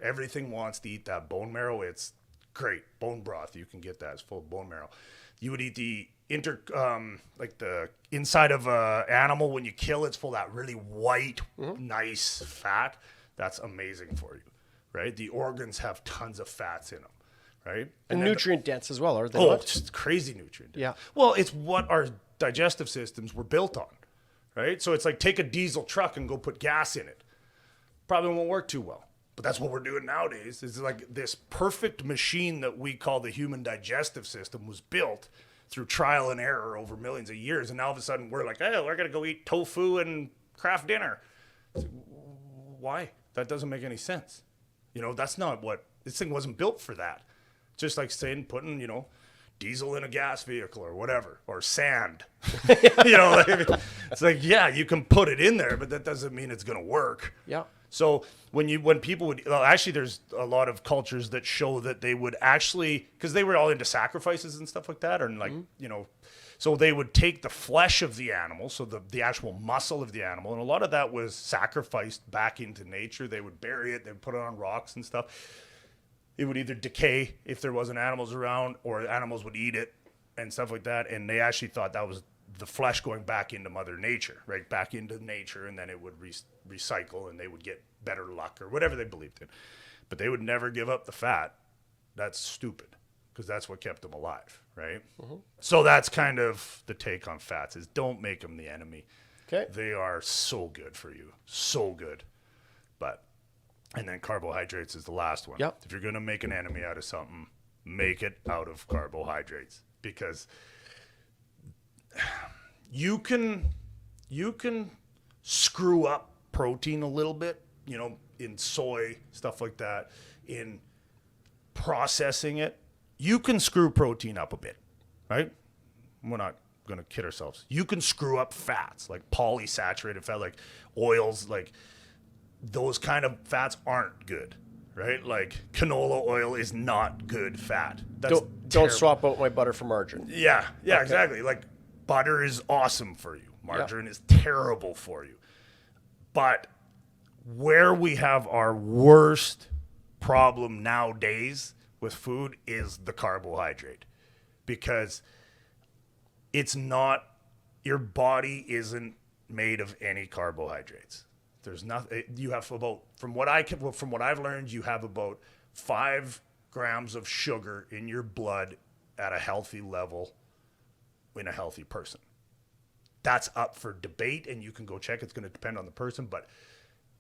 Everything wants to eat that bone marrow. It's great. Bone broth, you can get that. It's full of bone marrow. You would eat the the inside of a animal when you kill it's full of that really white, nice fat. That's amazing for you, right? The organs have tons of fats in them, right? And then nutrient dense as well, are they Oh, not? it's just crazy nutrient. Yeah. Well, it's what our digestive systems were built on, right? So it's like take a diesel truck and go put gas in it. Probably won't work too well. But that's what we're doing nowadays. Is like this perfect machine that we call the human digestive system was built through trial and error over millions of years. And now all of a sudden we're like, oh, we're going to go eat tofu and craft dinner. why? That doesn't make any sense. That's not what this thing wasn't built for. That just like saying putting diesel in a gas vehicle or whatever, or sand. It's like, yeah, you can put it in there, but that doesn't mean it's going to work. Yeah. So when people would actually, there's a lot of cultures that show that they would actually, because they were all into sacrifices and stuff like that, and like so they would take the flesh of the animal, so the actual muscle of the animal, and a lot of that was sacrificed back into nature. They would bury it, they'd put it on rocks and stuff. It would either decay if there wasn't animals around, or animals would eat it and stuff like that. And they actually thought that was the flesh going back into Mother Nature, right? Back into nature, and then it would recycle and they would get better luck or whatever they believed in. But they would never give up the fat. That's stupid, because that's what kept them alive, right? Mm-hmm. So that's kind of the take on fats, is don't make them the enemy. Okay. They are so good for you. So good. And then carbohydrates is the last one. Yep. If you're going to make an enemy out of something, make it out of carbohydrates, because you can screw up protein a little bit, in soy, stuff like that, in processing it. You can screw protein up a bit, right? We're not going to kid ourselves. You can screw up fats, like polysaturated fat, like oils, like those kind of fats aren't good, right? Like canola oil is not good fat. Don't swap out my butter for margarine. Yeah, okay. Exactly. Like butter is awesome for you. Margarine is terrible for you. But where we have our worst problem nowadays with food is the carbohydrate, because it's not, your body isn't made of any carbohydrates. There's nothing. You have about, from what I've learned, you have about 5 grams of sugar in your blood at a healthy level in a healthy person. That's up for debate, and you can go check. It's going to depend on the person, but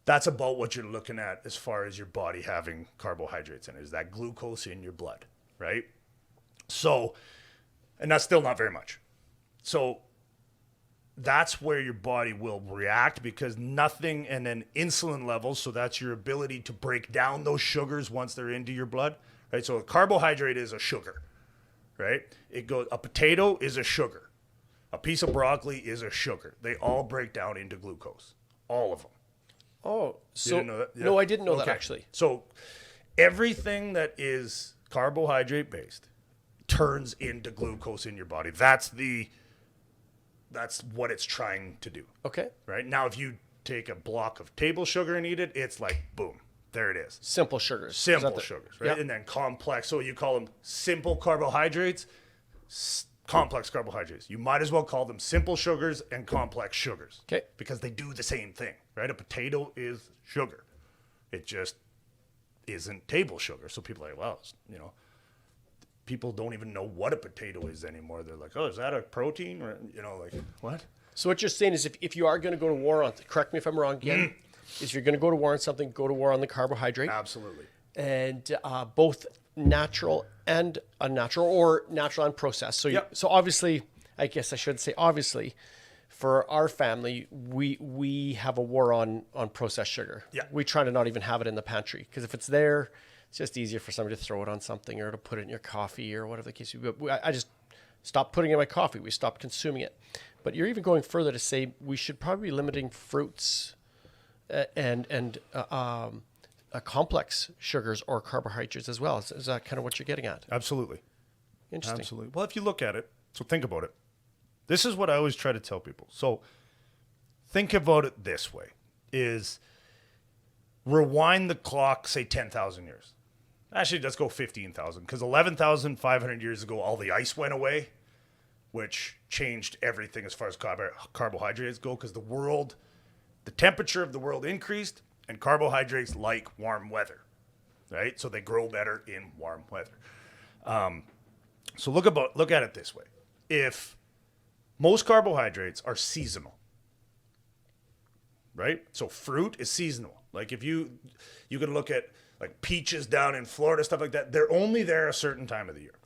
that's about what you're looking at as far as your body having carbohydrates in it, is that glucose in your blood, right? So, and that's still not very much. So that's where your body will react, because nothing, and then insulin levels, so that's your ability to break down those sugars once they're into your blood, right? So a carbohydrate is a sugar, right? A potato is a sugar. A piece of broccoli is a sugar. They all break down into glucose, all of them. Oh, so You didn't know that? Yeah. no, I didn't know that Okay. actually. So everything that is carbohydrate based turns into glucose in your body. That's what it's trying to do. Okay. Right? Now, if you take a block of table sugar and eat it, it's like, boom, there it is. Simple sugars. Simple sugars, right? Yeah. And then complex. So you call them simple carbohydrates, complex carbohydrates. You might as well call them simple sugars and complex sugars. Okay. Because they do the same thing, right? A potato is sugar. It just isn't table sugar. So people are like, well, people don't even know what a potato is anymore. They're like, oh, is that a protein? Or, like, what? So what you're saying is, if you are going to go to war on, correct me if I'm wrong again, if you're going to go to war on something, go to war on the carbohydrate. Absolutely. And both natural and unnatural, or natural and processed. So, so obviously, I guess I should say obviously, for our family, we have a war on processed sugar. Yeah. We try to not even have it in the pantry, because if it's there, it's just easier for somebody to throw it on something or to put it in your coffee or whatever the case may be. I just stopped putting it in my coffee. We stopped consuming it. But you're even going further to say we should probably be limiting fruits and complex sugars or carbohydrates as well. Is that kind of what you're getting at? Absolutely. Interesting. Absolutely. Well, if you look at it, so think about it. This is what I always try to tell people. So think about it this way, is rewind the clock, say 10,000 years. Actually, let's go 15,000, because 11,500 years ago, all the ice went away, which changed everything as far as carbohydrates go, because the temperature of the world increased, and carbohydrates like warm weather, right? So they grow better in warm weather. So look at it this way. If most carbohydrates are seasonal, right? So fruit is seasonal. Like if you can look at like peaches down in Florida, stuff like that, they're only there a certain time of the year.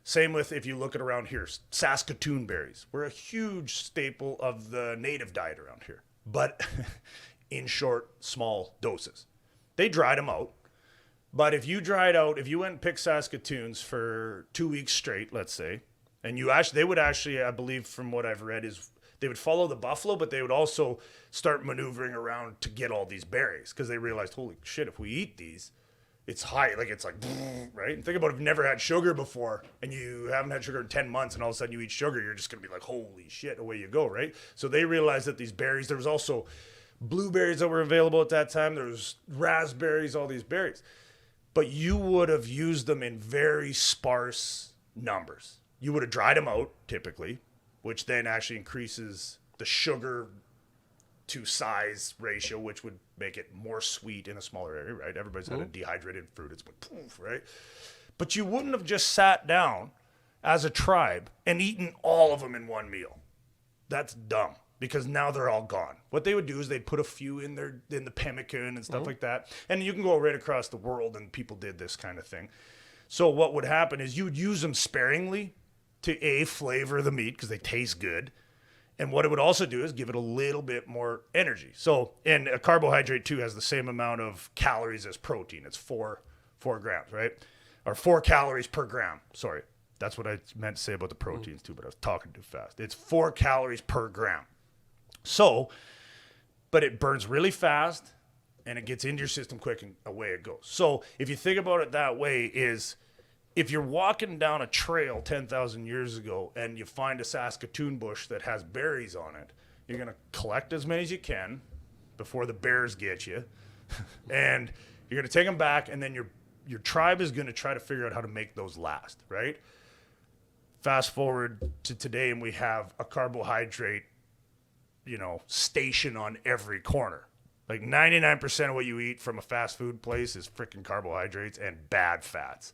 Same with, if you look at around here, Saskatoon berries. We're a huge staple of the native diet around here. But in short, small doses. They dried them out. But if you went and picked Saskatoons for 2 weeks straight, let's say, and they would actually, I believe from what I've read, is they would follow the buffalo, but they would also start maneuvering around to get all these berries because they realized, holy shit, if we eat these, it's high, like it's like, right? And think about if you've never had sugar before and you haven't had sugar in 10 months and all of a sudden you eat sugar, you're just going to be like, holy shit, away you go, right? So they realized that these berries, there was also blueberries that were available at that time. There was raspberries, all these berries. But you would have used them in very sparse numbers. You would have dried them out, typically, which then actually increases the sugar to size ratio, which would make it more sweet in a smaller area, right? Everybody's had a dehydrated fruit. It's like, poof, right? But you wouldn't have just sat down as a tribe and eaten all of them in one meal. That's dumb. Because now they're all gone. What they would do is they'd put a few in the pemmican and stuff like that. And you can go right across the world and people did this kind of thing. So what would happen is you would use them sparingly to flavor the meat because they taste good. And what it would also do is give it a little bit more energy. So, and a carbohydrate too has the same amount of calories as protein. It's 4 grams, right? Or 4 calories per gram. Sorry. That's what I meant to say about the proteins too, but I was talking too fast. It's 4 calories per gram. So, but it burns really fast and it gets into your system quick and away it goes. So if you think about it that way is if you're walking down a trail 10,000 years ago and you find a Saskatoon bush that has berries on it, you're going to collect as many as you can before the bears get you. And you're going to take them back and then your tribe is going to try to figure out how to make those last, right? Fast forward to today and we have a carbohydrate station on every corner. Like 99% of what you eat from a fast food place is freaking carbohydrates and bad fats.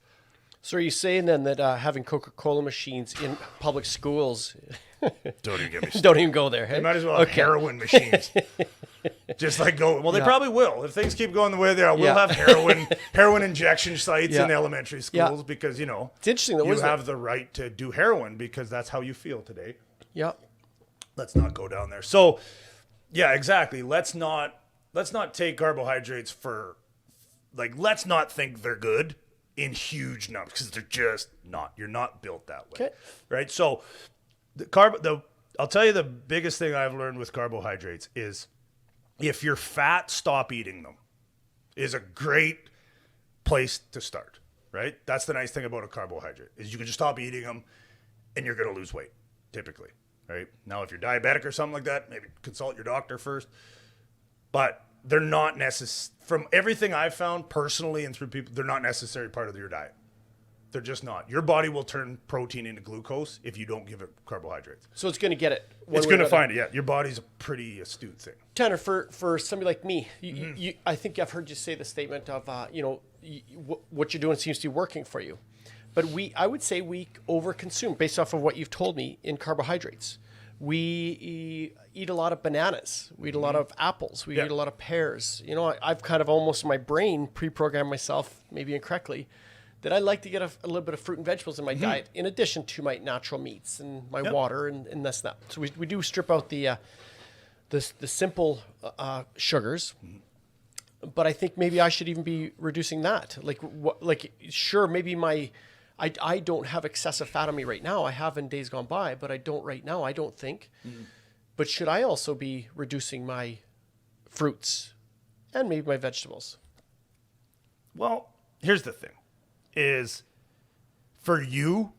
So are you saying then that having Coca-Cola machines in public schools... Don't even get me started. Don't even go there. Hey? They might as well have heroin machines. Just like go. Well, they probably will. If things keep going the way they are, we'll have heroin injection sites in elementary schools because, it's interesting that you have the right to do heroin because that's how you feel today. Yeah. Let's not go down there. So, yeah, exactly. Let's not take carbohydrates for, let's not think they're good in huge numbers because they're just not. You're not built that way, okay. Right? So, I'll tell you the biggest thing I've learned with carbohydrates is if you're fat, stop eating them. Is a great place to start, right? That's the nice thing about a carbohydrate is you can just stop eating them and you're going to lose weight, typically. Right? Now, if you're diabetic or something like that, maybe consult your doctor first. But they're not necessary. From everything I've found personally and through people, they're not necessary part of your diet. They're just not. Your body will turn protein into glucose if you don't give it carbohydrates. So it's going to get it. It's going to find it, yeah. Your body's a pretty astute thing. Tanner, for somebody like me, I think I've heard you say the statement of, what you're doing seems to be working for you. But I would say we overconsume based off of what you've told me in carbohydrates. We eat a lot of bananas. We eat a lot of apples. We eat a lot of pears. I've kind of almost in my brain pre-programmed myself, maybe incorrectly, that I like to get a little bit of fruit and vegetables in my diet in addition to my natural meats and my water and this and that. So we do strip out the simple sugars. But I think maybe I should even be reducing that. Sure, maybe I don't have excessive fat on me right now. I have in days gone by, but I don't right now, I don't think. But should I also be reducing my fruits and maybe my vegetables? Well, here's the thing, is for you,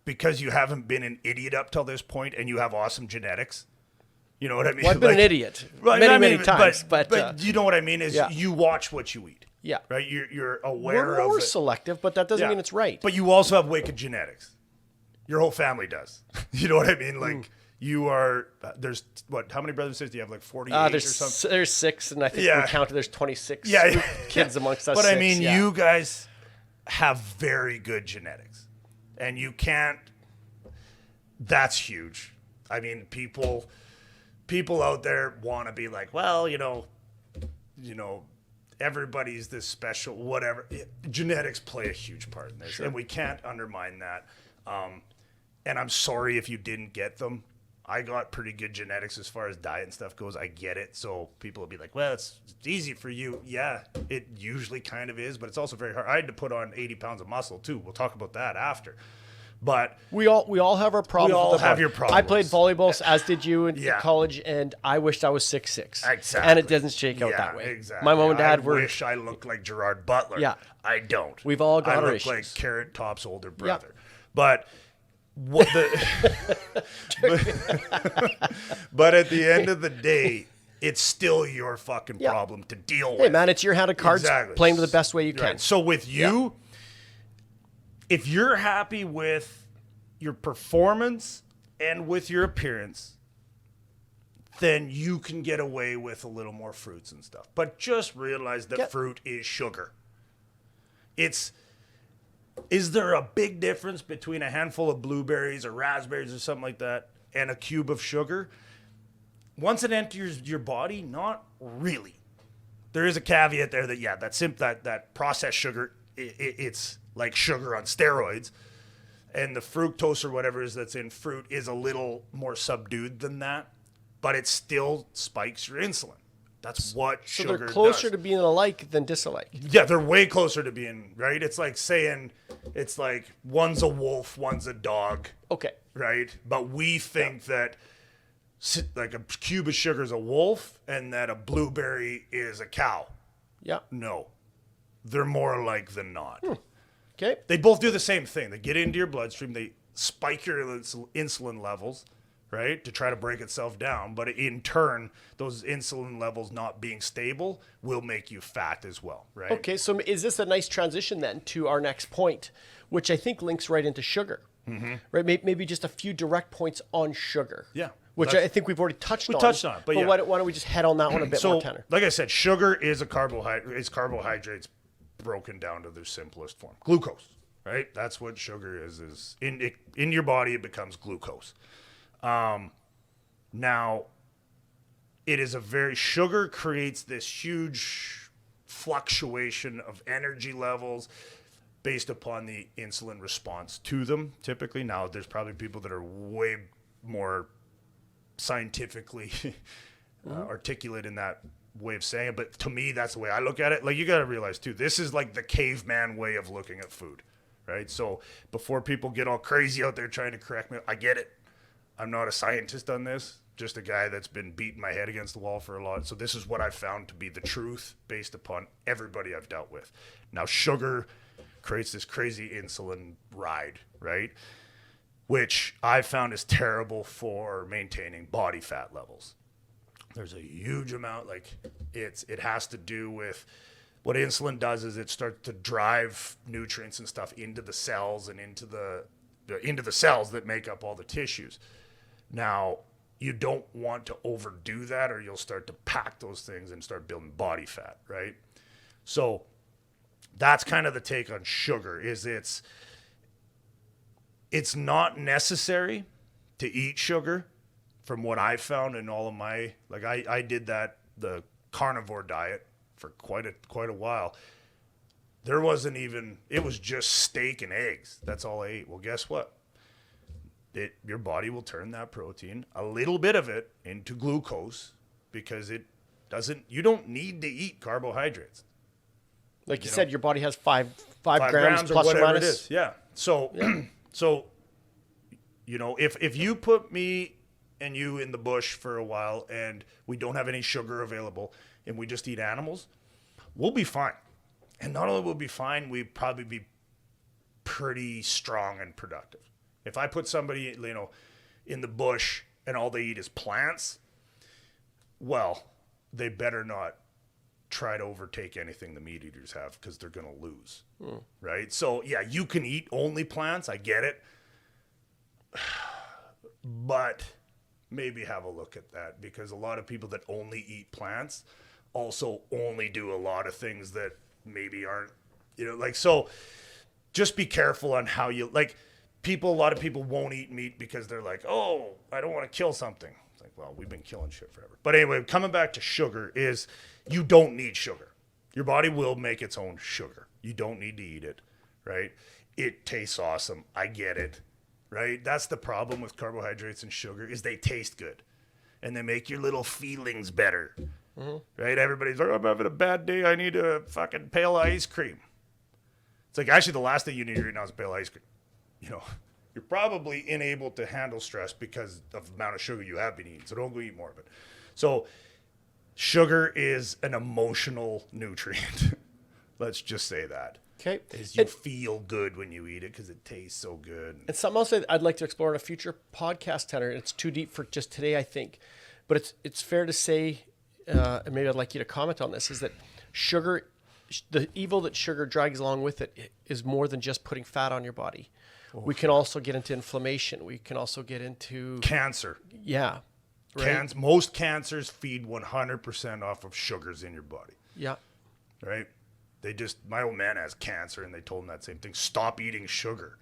because you haven't been an idiot up till this point and you have awesome genetics, you know what I mean? Well, I've been an idiot many times. But you know what I mean is you watch what you eat. Yeah. Right? You're aware We're of more it. selective, but that doesn't mean it's right. But you also have wicked genetics. Your whole family does. You know what I mean? Like you are, there's how many brothers and sisters do you have? Like 48 or something? There's 6, and I think we counted there's 26 kids amongst us. But 6, I mean, you guys have very good genetics. And you can't, that's huge. I mean, people out there want to be like, well, everybody's this special, whatever. Genetics play a huge part in this, and we can't undermine that. And I'm sorry if you didn't get them. I got pretty good genetics as far as diet and stuff goes. I get it. So people will be like, well, it's easy for you. Yeah, it usually kind of is, but it's also very hard. I had to put on 80 pounds of muscle too. We'll talk about that after. But we all have our problems. We all with the have body. your problems. I played volleyball, as did you in Yeah. college, and I wished I was 6'6". Exactly. And it doesn't shake out that way. Exactly. My mom and dad I were. wish I looked like Gerard Butler. Yeah. I don't. We've all got I our look issues. like Carrot Top's older brother. But what but at the end of the day, it's still your fucking problem to deal with. Hey man, it's your hand of cards. Exactly. Playing the best way you can. Right. So with you, if you're happy with your performance and with your appearance, then you can get away with a little more fruits and stuff. But just realize that fruit is sugar. Is there a big difference between a handful of blueberries or raspberries or something like that and a cube of sugar? Once it enters your body, not really. There is a caveat there that that processed sugar, it's like sugar on steroids. And the fructose or whatever it is that's in fruit is a little more subdued than that, but it still spikes your insulin. That's what sugar does. So they're closer to being alike than disalike. Yeah, they're way closer to being, right? It's like saying, it's like one's a wolf, one's a dog. Okay. Right? But we think that like a cube of sugar is a wolf and that a blueberry is a cow. Yeah. No. They're more alike than not. Okay. They both do the same thing. They get into your bloodstream. They spike your insulin levels, right, to try to break itself down. But in turn, those insulin levels not being stable will make you fat as well, right? Okay, so is this a nice transition then to our next point, which I think links right into sugar, right? Maybe just a few direct points on sugar. Yeah. Which I think we've already touched on. We touched on it, but yeah. why don't we just head on that one a bit more, Tanner? Like I said, sugar is a carbohydrate. It's carbohydrates broken down to their simplest form. Glucose, right? That's what sugar is in your body, it becomes glucose. Now, it is sugar creates this huge fluctuation of energy levels based upon the insulin response to them, typically. Now, there's probably people that are way more scientifically articulate in that way of saying it, but to me, that's the way I look at it. Like, you got to realize, too, this is like the caveman way of looking at food, right? So before people get all crazy out there trying to correct me, I get it. I'm not a scientist on this, just a guy that's been beating my head against the wall for a lot. So this is what I've found to be the truth based upon everybody I've dealt with. Now, sugar creates this crazy insulin ride, right? Which I found is terrible for maintaining body fat levels. There's a huge amount, like it has to do with what insulin does is it starts to drive nutrients and stuff into the cells and into the cells that make up all the tissues. Now, you don't want to overdo that or you'll start to pack those things and start building body fat, right? So that's kind of the take on sugar is it's not necessary to eat sugar. From what I found in all of my, like I did the carnivore diet for quite a while. There wasn't even, it was just steak and eggs. That's all I ate. Well, guess what? Your body will turn that protein, a little bit of it, into glucose because you don't need to eat carbohydrates. Like you said, your body has five grams plus or whatever or minus. it is. Yeah. So, so, if you put me and you in the bush for a while and we don't have any sugar available and we just eat animals, we'll be fine. And not only will we be fine, we'd probably be pretty strong and productive. If I put somebody, in the bush and all they eat is plants, well, they better not try to overtake anything the meat eaters have because they're going to lose, right? So, yeah, you can eat only plants. I get it. But maybe have a look at that because a lot of people that only eat plants also only do a lot of things that maybe aren't, so just be careful on how you, a lot of people won't eat meat because they're like, oh, I don't want to kill something. It's like, well, we've been killing shit forever. But anyway, coming back to sugar is you don't need sugar. Your body will make its own sugar. You don't need to eat it, right? It tastes awesome. I get it. right? That's the problem with carbohydrates and sugar is they taste good and they make your little feelings better, right? Everybody's like, I'm having a bad day. I need a fucking pail of ice cream. It's like, actually, the last thing you need right now is a pail of ice cream. You know, you're probably unable to handle stress because of the amount of sugar you have been eating. So don't go eat more of it. So sugar is an emotional nutrient. Let's just say that. Okay. Is you feel good when you eat it because it tastes so good. And something else I'd like to explore in a future podcast, Tanner. It's too deep for just today, I think. But it's fair to say, and maybe I'd like you to comment on this, is that sugar, the evil that sugar drags along with it is more than just putting fat on your body. We can also get into inflammation. We can also get into Cancer. Yeah. Right? Most cancers feed 100% off of sugars in your body, Yeah. right? My old man has cancer and they told him that same thing. Stop eating sugar,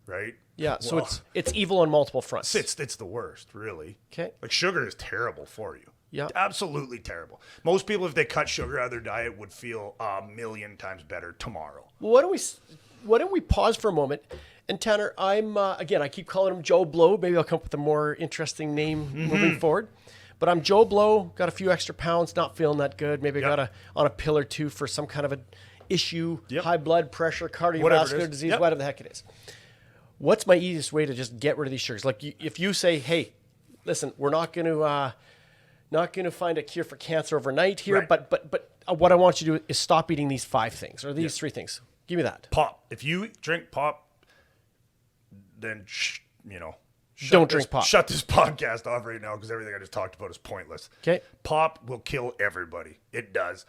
right? Yeah. So Well, it's evil on multiple fronts. it's the worst, really. Okay. Like sugar is terrible for you. Yeah. Absolutely terrible. Most people, if they cut sugar out of their diet, would feel a million times better tomorrow. Well, why don't we pause for a moment? And Tanner, I'm again, I keep calling him Joe Blow. Maybe I'll come up with a more interesting name moving forward. But I'm Joe Blow. Got a few extra pounds. Not feeling that good. Maybe I got on a pill or two for some kind of an issue. Yep. High blood pressure, Whatever it cardiovascular is. disease, Yep. whatever the heck it is. What's my easiest way to just get rid of these sugars? Like if you say, hey, listen, we're not going to find a cure for cancer overnight here, Right. but what I want you to do is stop eating these 5 things or these 3 things. Give me that. Pop. If you drink pop, then Don't drink pop. Shut this podcast off right now because everything I just talked about is pointless. Okay. Pop will kill everybody. It does.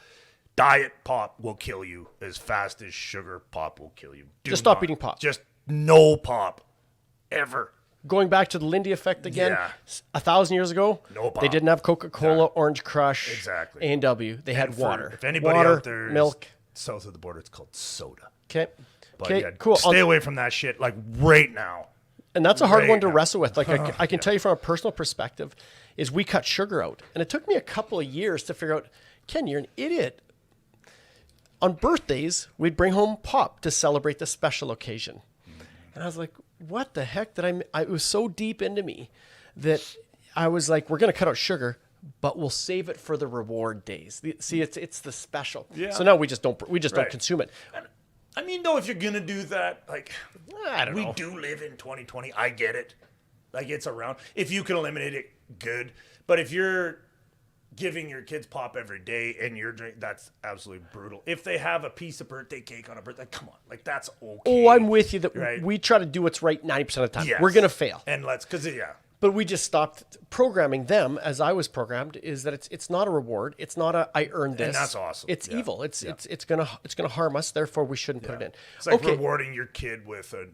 Diet pop will kill you as fast as sugar pop will kill you. Just stop eating pop. Just no pop. Ever. Going back to the Lindy effect again, Yeah. 1,000 years ago, No pop. they didn't have Coca-Cola, Orange Crush, Exactly. A&W. They had And for- water. If anybody water, out there is milk. south of the border, it's called soda. Okay. But Okay, yeah, cool. stay away from that shit like right now. And that's a hard right one to now. wrestle with. Like I can tell you from a personal perspective, is we cut sugar out. And it took me a couple of years to figure out, Ken, you're an idiot. On birthdays, we'd bring home pop to celebrate the special occasion. And I was like, what the heck did it was so deep into me that I was like, we're going to cut out sugar, but we'll save it for the reward days. See, it's the special. Yeah. So now we just don't Right. consume it. I mean, though, if you're gonna do that, like, I don't know. we do live in 2020. I get it. Like, it's around. If you can eliminate it, good. But if you're giving your kids pop every day and you're drinking, that's absolutely brutal. If they have a piece of birthday cake on a birthday, come on, like that's okay. Oh, I'm with you that Right. we try to do what's right 90% of the time. Yes. We're going to fail. And yeah. But we just stopped programming them as I was programmed. Is that it's not a reward. It's not a I earned this. And that's awesome. It's Yeah. evil. It's gonna harm us. Therefore, we shouldn't put it in. It's like Okay, rewarding your kid with a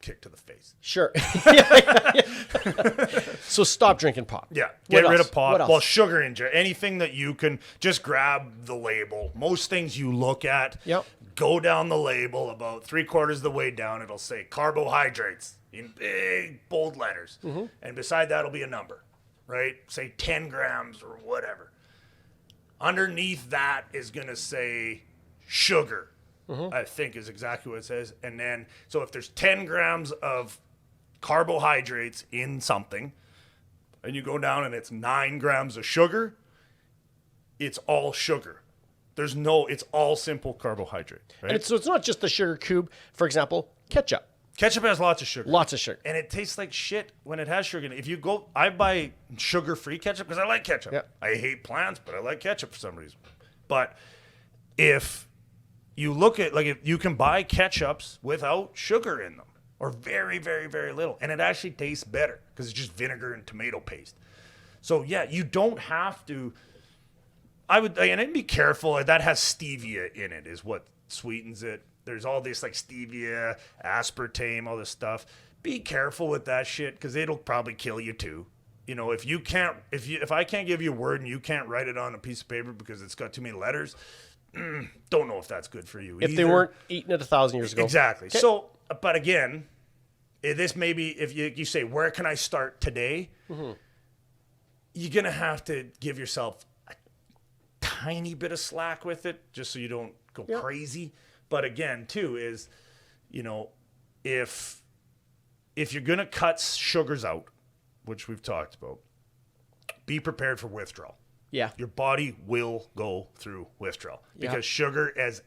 kick to the face. sure. Yeah. So stop drinking pop. Yeah, What get rid else? of pop. What else? Well, sugar in general, anything that you can just grab the label. Most things you look at, Yep. go down the label about 3/4 of the way down. It'll say carbohydrates in big bold letters, Mm-hmm. and beside that will be a number, right? Say 10 grams or whatever. Underneath that is going to say sugar. Mm-hmm. I think is exactly what it says. And then, so if there's 10 grams of carbohydrates in something, and you go down and it's 9 grams of sugar, it's all sugar. It's all simple carbohydrate. Right? And it's not just the sugar cube. For example, ketchup. Ketchup has lots of sugar. Lots of sugar. And it tastes like shit when it has sugar in it. If you go, I buy sugar-free ketchup because I like ketchup. Yeah. I hate plants, but I like ketchup for some reason. But if you look at, like, if you can buy ketchups without sugar in them, or very, very, very little, and it actually tastes better because it's just vinegar and tomato paste. So yeah, you don't have to. And be careful. That has stevia in it, is what sweetens it. There's all this like stevia, aspartame, all this stuff. Be careful with that shit because it'll probably kill you too. You know, if I can't give you a word and you can't write it on a piece of paper because it's got too many letters, don't know if that's good for you. If they weren't eating it 1,000 years ago. Exactly. Okay. So, but again, this maybe if you say, where can I start today? Mm-hmm. You're going to have to give yourself a tiny bit of slack with it just so you don't go crazy. But again, too, is, if if you're going to cut sugars out, which we've talked about, be prepared for withdrawal. Yeah. Your body will go through withdrawal because Yeah. sugar is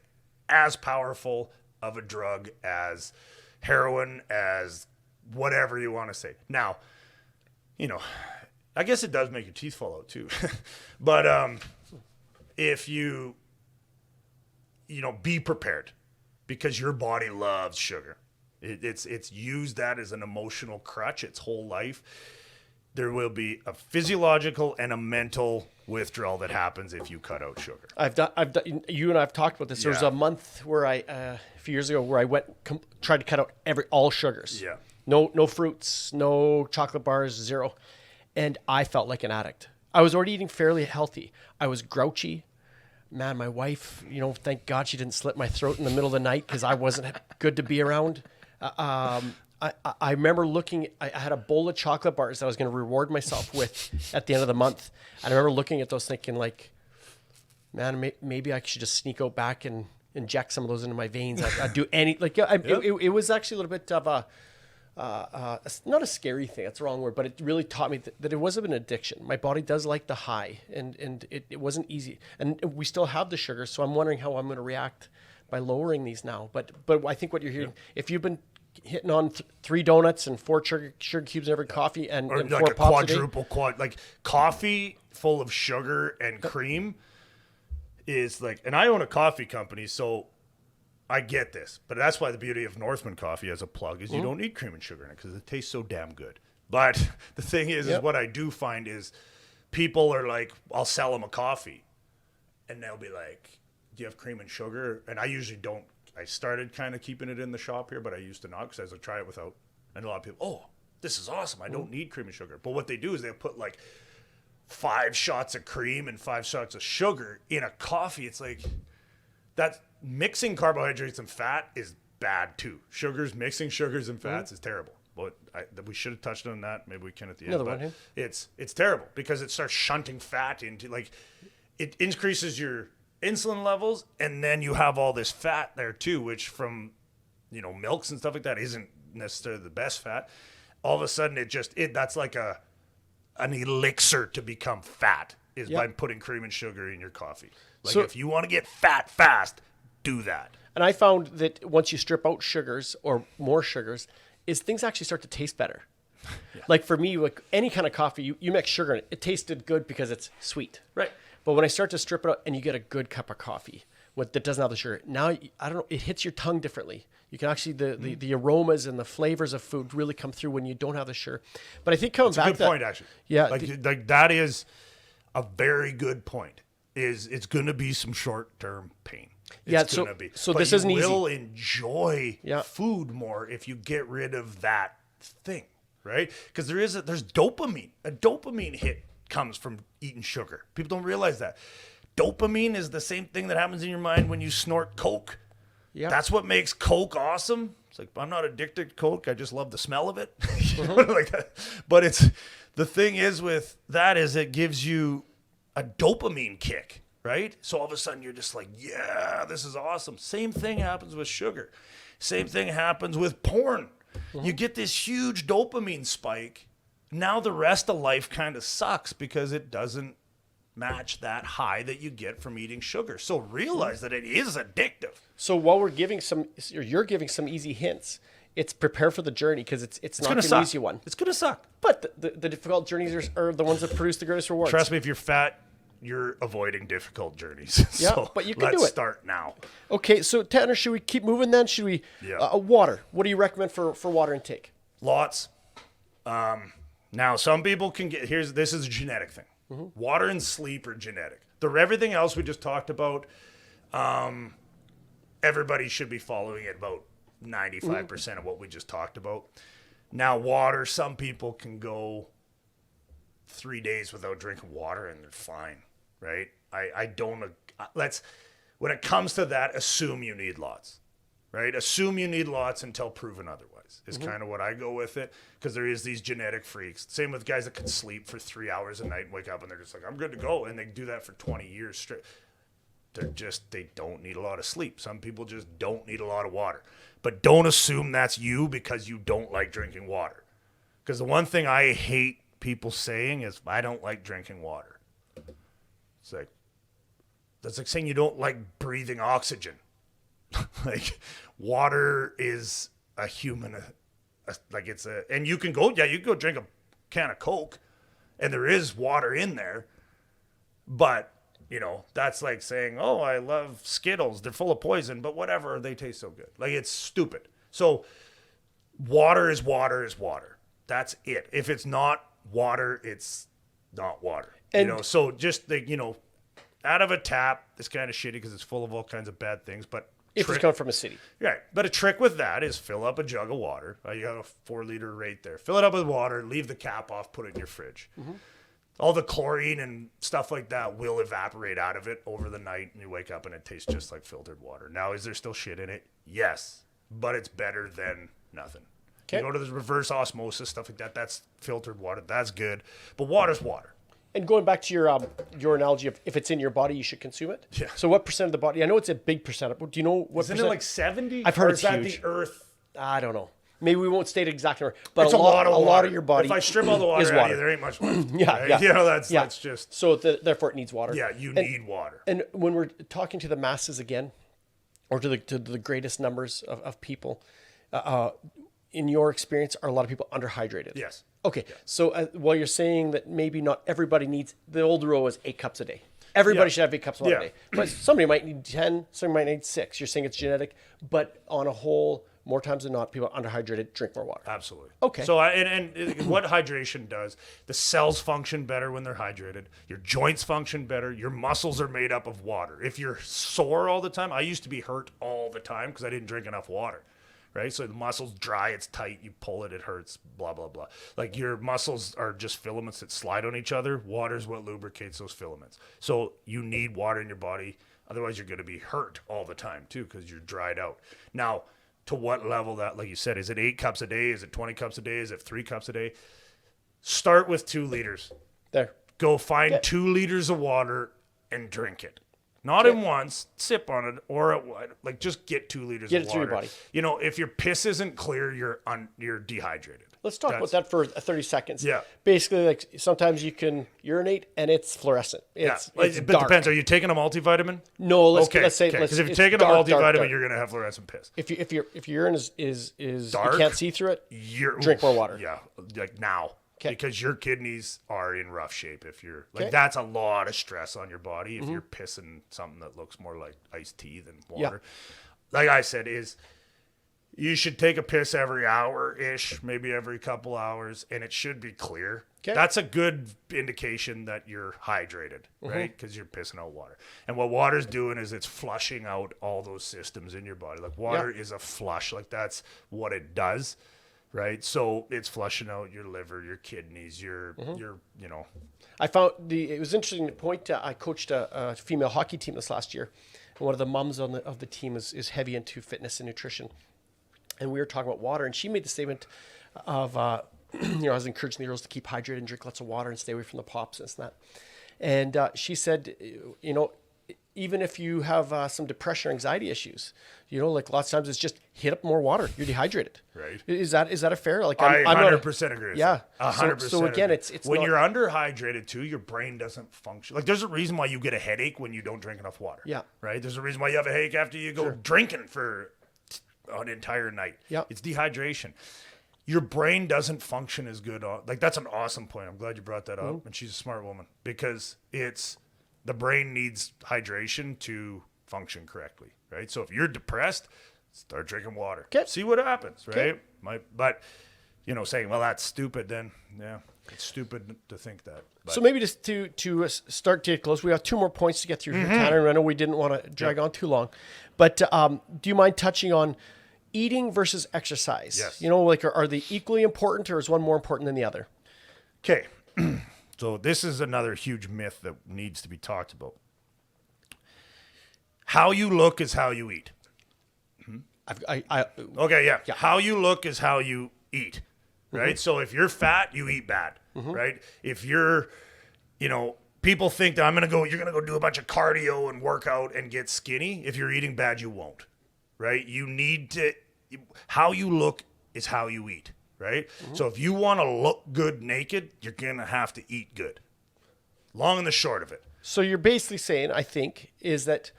as powerful of a drug as heroin, as whatever you want to say. Now, I guess it does make your teeth fall out too. But if you be prepared because your body loves sugar. It's used that as an emotional crutch its whole life. There will be a physiological and a mental withdrawal that happens if you cut out sugar. I've done. You and I have talked about this. There was Yeah. a month where a few years ago, where I tried to cut out all sugars. Yeah. No fruits, no chocolate bars, zero, and I felt like an addict. I was already eating fairly healthy. I was grouchy. Man, my wife, thank God she didn't slit my throat in the middle of the night because I wasn't good to be around. I remember I had a bowl of chocolate bars that I was going to reward myself with at the end of the month. And I remember looking at those thinking like, man, maybe I should just sneak out back and inject some of those into my veins. I'd do it was actually a little bit of not a scary thing. That's the wrong word, but it really taught me that it wasn't an addiction. My body does like the high and it wasn't easy. And we still have the sugar. So I'm wondering how I'm going to react by lowering these now. But I think what you're hearing, if you've been hitting on 3 donuts and 4 sugar cubes in every coffee and Or 4 like a pops a day, quadruple like coffee full of sugar and cream is like, and I own a coffee company, so I get this, but that's why the beauty of Northman coffee as a plug is you don't need cream and sugar in it because it tastes so damn good. But the thing is what I do find is people are like, I'll sell them a coffee and they'll be like, do you have cream and sugar? And I usually don't. I started kind of keeping it in the shop here, but I used to not because I was like, try it without. And a lot of people, oh, this is awesome. I don't need cream and sugar. But what they do is they'll put like 5 shots of cream and 5 shots of sugar in a coffee. It's like that mixing carbohydrates and fat is bad too. Mixing sugars and fats is terrible. But we should have touched on that. Maybe we can at the end. Another But one, it's terrible because it starts shunting fat into it increases your insulin levels, and then you have all this fat there too, which from milks and stuff like that isn't necessarily the best fat. All of a sudden that's like an elixir to become fat is by putting cream and sugar in your coffee. Like So- if you want to get fat fast, do that. and I found that once you strip out sugars or more sugars, is things actually start to taste better. Like for me, like any kind of coffee, you mix sugar in it, it tasted good because it's sweet. Right. But when I start to strip it out and you get a good cup of coffee that doesn't have the sugar, now, I don't know, it hits your tongue differently. You can actually, the aromas and the flavors of food really come through when you don't have the sugar. But I think coming back Good to point, actually. Yeah, like that is a very good point. It's going to be some short-term pain. Yeah, It's gonna be. so But this you isn't easy. will enjoy Yeah. food more if you get rid of that thing, right? Because there's dopamine. A dopamine hit comes from eating sugar. People don't realize that. Dopamine is the same thing that happens in your mind when you snort Coke. Yeah. That's what makes Coke awesome. It's like, I'm not addicted to Coke. I just love the smell of it. You know, like that. But the thing is with that is it gives you a dopamine kick, right? So all of a sudden you're just like, yeah, this is awesome. Same thing happens with sugar. Same thing happens with porn. You get this huge dopamine spike. Now the rest of life kind of sucks because it doesn't match that high that you get from eating sugar. So realize that it is addictive. So while you're giving some easy hints, it's prepare for the journey because it's not gonna an suck. easy one. It's gonna suck. But the difficult journeys are the ones that produce the greatest rewards. Trust me, if you're fat, you're avoiding difficult journeys. Yeah, So but you can let's do it. start now. Okay, so Tanner, should we keep moving then? Should we? Yeah. Water. What do you recommend for water intake? Lots. Now, some people can get, this is a genetic thing. Water and sleep are genetic. Everything else we just talked about, everybody should be following at about 95% of what we just talked about. Now, water, some people can go 3 days without drinking water and they're fine, right? I don't, when it comes to that, assume you need lots, right? Assume you need lots until proven otherwise is kind of what I go with it, because there is these genetic freaks. Same with guys that can sleep for 3 hours a night and wake up and they're just like, I'm good to go. And they do that for 20 years straight. they don't need a lot of sleep. Some people just don't need a lot of water. But don't assume that's you because you don't like drinking water. Because the one thing I hate people saying is, I don't like drinking water. It's like, that's like saying you don't like breathing oxygen. Like, water is a human, and you can go drink a can of Coke, and there is water in there, but, that's like saying, oh, I love Skittles, they're full of poison, but whatever, they taste so good. Like, it's stupid. So, water is water is water. That's it. If it's not water, it's not water. And so just, like, out of a tap, it's kind of shitty because it's full of all kinds of bad things, but if it's coming from a city. Right. But a trick with that is fill up a jug of water. You have a 4-liter rate there. Fill it up with water, leave the cap off, put it in your fridge. Mm-hmm. All the chlorine and stuff like that will evaporate out of it over the night, and you wake up and it tastes just like filtered water. Now, is there still shit in it? Yes. But it's better than nothing. Okay. You go to the reverse osmosis, stuff like that. That's filtered water. That's good. But water's water. And going back to your analogy of if it's in your body, you should consume it. Yeah. So what percent of the body? I know it's a big percent. But do you know what Isn't percent? it like 70? I've heard or it's is that huge. the Earth? I don't know. Maybe we won't state exactly, but It's a lot of your body. If I strip all the water is out water. of you, there ain't much left. Yeah, right? yeah. That's just. So therefore, it needs water. Yeah, you need water. And when we're talking to the masses again, or to the greatest numbers of people, in your experience, are a lot of people underhydrated? Yes. Okay, so while you're saying that maybe not everybody needs, the old rule is 8 cups a day. Everybody should have 8 cups of water a day. But somebody might need 10, somebody might need 6. You're saying it's genetic, but on a whole, more times than not, people underhydrated drink more water. Absolutely. Okay. So, what hydration does, the cells function better when they're hydrated. Your joints function better. Your muscles are made up of water. If you're sore all the time, I used to be hurt all the time because I didn't drink enough water. Right? So the muscle's dry, it's tight, you pull it, it hurts, blah, blah, blah. Like, your muscles are just filaments that slide on each other. Water's what lubricates those filaments. So you need water in your body. Otherwise, you're going to be hurt all the time, too, because you're dried out. Now, to what level that, like you said, is it 8 cups a day? Is it 20 cups a day? Is it 3 cups a day? Start with 2 liters. There. Go find 2 liters of water and drink it. Not in once, sip on it, or at what? Like, just get 2 liters of water. Get it through your body. If your piss isn't clear, you're dehydrated. Let's talk about that for 30 seconds. Yeah. Basically, like, sometimes you can urinate and it's fluorescent. It's but it dark. depends. Are you taking a multivitamin? No, let's say because if you're it's taking dark, a multivitamin, dark. you're gonna have fluorescent piss. If your urine is Dark, you can't see through it, drink more water. Yeah, like now. Okay. Because your kidneys are in rough shape. If you're that's a lot of stress on your body. If you're pissing something that looks more like iced tea than water, like I said, you should take a piss every hour-ish, maybe every couple hours, and it should be clear. Okay. That's a good indication that you're hydrated, right? Because you're pissing out water. And what water's doing is it's flushing out all those systems in your body. Like, water is a flush. Like, that's what it does. Right, so it's flushing out your liver, your kidneys, your I found it was interesting to point. I coached a female hockey team this last year, and one of the moms of the team is heavy into fitness and nutrition, and we were talking about water, and she made the statement of I was encouraging the girls to keep hydrated and drink lots of water and stay away from the pops and this and that, and she said, even if you have some depression or anxiety issues, like lots of times it's just hit up more water. You're dehydrated. Right. Is that a fair? Like, I I'm 100% agree with yeah. that. 100%. So again, it's when not, you're underhydrated too, your brain doesn't function. Like, there's a reason why you get a headache when you don't drink enough water. Yeah. Right. There's a reason why you have a headache after you go drinking for an entire night. Yeah. It's dehydration. Your brain doesn't function as good. Like, that's an awesome point. I'm glad you brought that up. And she's a smart woman, because the brain needs hydration to function correctly, right? So if you're depressed, start drinking water. Okay. See what happens, right? Okay. But saying, well, that's stupid, then it's stupid to think that. But So maybe just to start to close, we have 2 more points to get through here, Tanner. I know we didn't want to drag on too long, but do you mind touching on eating versus exercise? Yes. Are they equally important, or is one more important than the other? okay. So this is another huge myth that needs to be talked about. How you look is how you eat. Okay, yeah. How you look is how you eat, right? So if you're fat, you eat bad, right? If you're, people think that you're going to go do a bunch of cardio and work out and get skinny. If you're eating bad, you won't, right? You need to, how you look is how you eat, right? So if you want to look good naked, you're going to have to eat good. Long and the short of it. So you're basically saying, I think, is that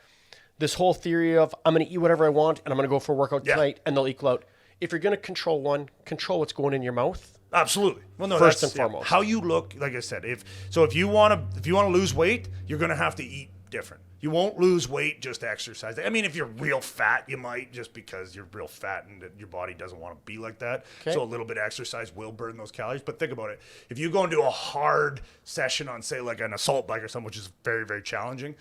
this whole theory of I'm going to eat whatever I want and I'm going to go for a workout tonight and they'll equal out. If you're going to control one, control what's going in your mouth. Absolutely. Well, no, First that's and foremost. how you look. Like I said, if you want to lose weight, you're going to have to eat different. You won't lose weight just exercising. I mean, if you're real fat, you might, just because you're real fat and your body doesn't want to be like that. Okay. So a little bit of exercise will burn those calories. But think about it. If you go and do a hard session on, say, like an assault bike or something, which is very, very challenging,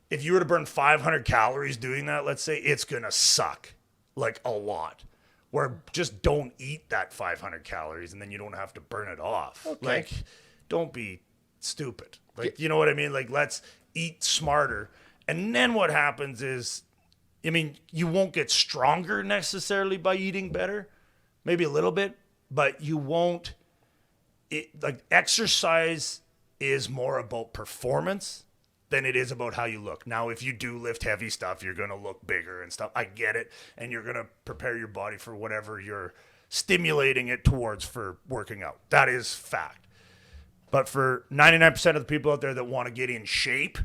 if you were to burn 500 calories doing that, let's say, it's going to suck like a lot. Where just don't eat that 500 calories and then you don't have to burn it off. Okay. Like, don't be stupid. Like, you know what I mean? Like, let's eat smarter. And then what happens is, I mean, you won't get stronger necessarily by eating better, maybe a little bit, but you won't. Like, exercise is more about performance than it is about how you look. Now, if you do lift heavy stuff, you're going to look bigger and stuff. I get it. And you're going to prepare your body for whatever you're stimulating it towards for working out. That is fact. But for 99% of the people out there that want to get in shape,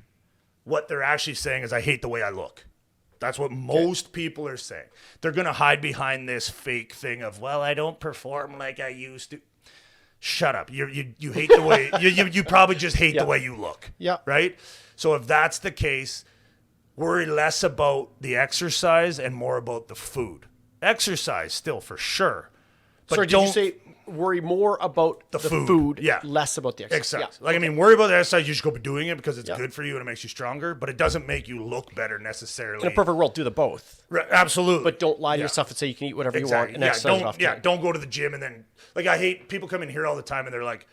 what they're actually saying is, I hate the way I look. That's what most people are saying. They're going to hide behind this fake thing of, well, I don't perform like I used to. Shut up. You hate the way, you probably just hate the way you look. Yeah. Right? So if that's the case, worry less about the exercise and more about the food. Exercise still for sure. But Sorry, did you say worry more about the food, yeah, less about the exercise? Exactly. Yeah. Like, I mean, worry about the exercise. You should go be doing it because it's good for you and it makes you stronger, but it doesn't make you look better necessarily. In a perfect world, do the both. Absolutely. But don't lie to yourself and say you can eat whatever you want and exercise off time. Don't go to the gym and then, like, I hate people come in here all the time and they're like,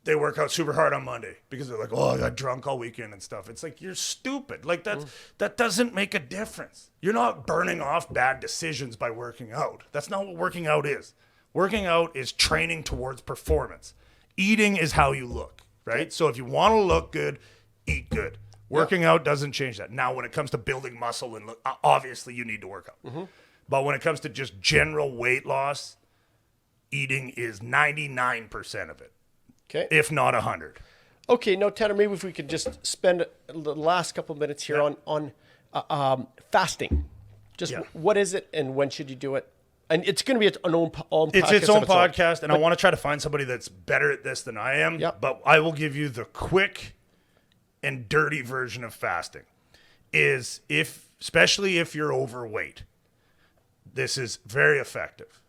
they work out super hard on Monday because they're like, oh, I got drunk all weekend and stuff. It's like, you're stupid. Like, that doesn't make a difference. You're not burning off bad decisions by working out. That's not what working out is. Working out is training towards performance. Eating is how you look, right? So if you want to look good, eat good. Working out doesn't change that. Now, when it comes to building muscle and look, obviously you need to work out. But when it comes to just general weight loss, eating is 99% of it. Okay. If not 100. Okay, now Tanner, maybe if we could just spend the last couple of minutes here on fasting. Just what is it and when should you do it? And it's going to be its own podcast. It's its own podcast, and I want to try to find somebody that's better at this than I am. Yep. But I will give you the quick and dirty version of fasting. Especially if you're overweight, this is very effective.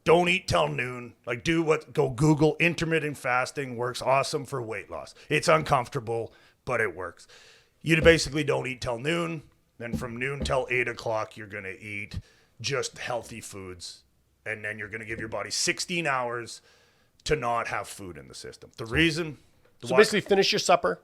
Don't eat till noon. Like, go Google intermittent fasting. Works awesome for weight loss. It's uncomfortable, but it works. You basically don't eat till noon. Then from noon till 8 o'clock, you're going to eat just healthy foods. And then you're going to give your body 16 hours to not have food in the system. The reason... So basically finish your supper.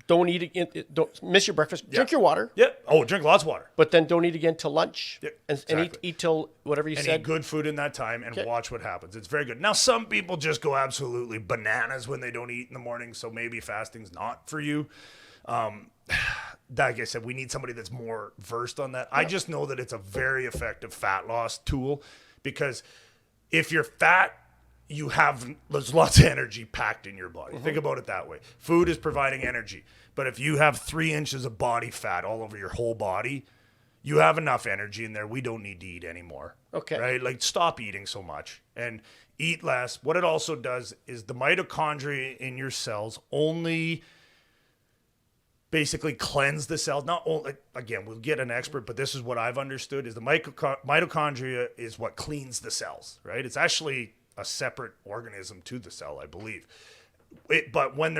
Don't eat again. Don't miss your breakfast. Drink your water. Yep. Oh, drink lots of water. But then don't eat again till lunch. Yep, and exactly. eat till whatever you said. Eat good food in that time and watch what happens. It's very good. Now, some people just go absolutely bananas when they don't eat in the morning, so maybe fasting's not for you. Like I said, we need somebody that's more versed on that. I just know that it's a very effective fat loss tool because if you're fat, there's lots of energy packed in your body. Think about it that way. Food is providing energy. But if you have 3 inches of body fat all over your whole body, you have enough energy in there. We don't need to eat anymore. Okay. Right? Like, stop eating so much and eat less. What it also does is the mitochondria in your cells only basically cleanse the cells. Not only, again, we'll get an expert, but this is what I've understood is the mitochondria is what cleans the cells, right? It's actually a separate organism to the cell, I believe. But when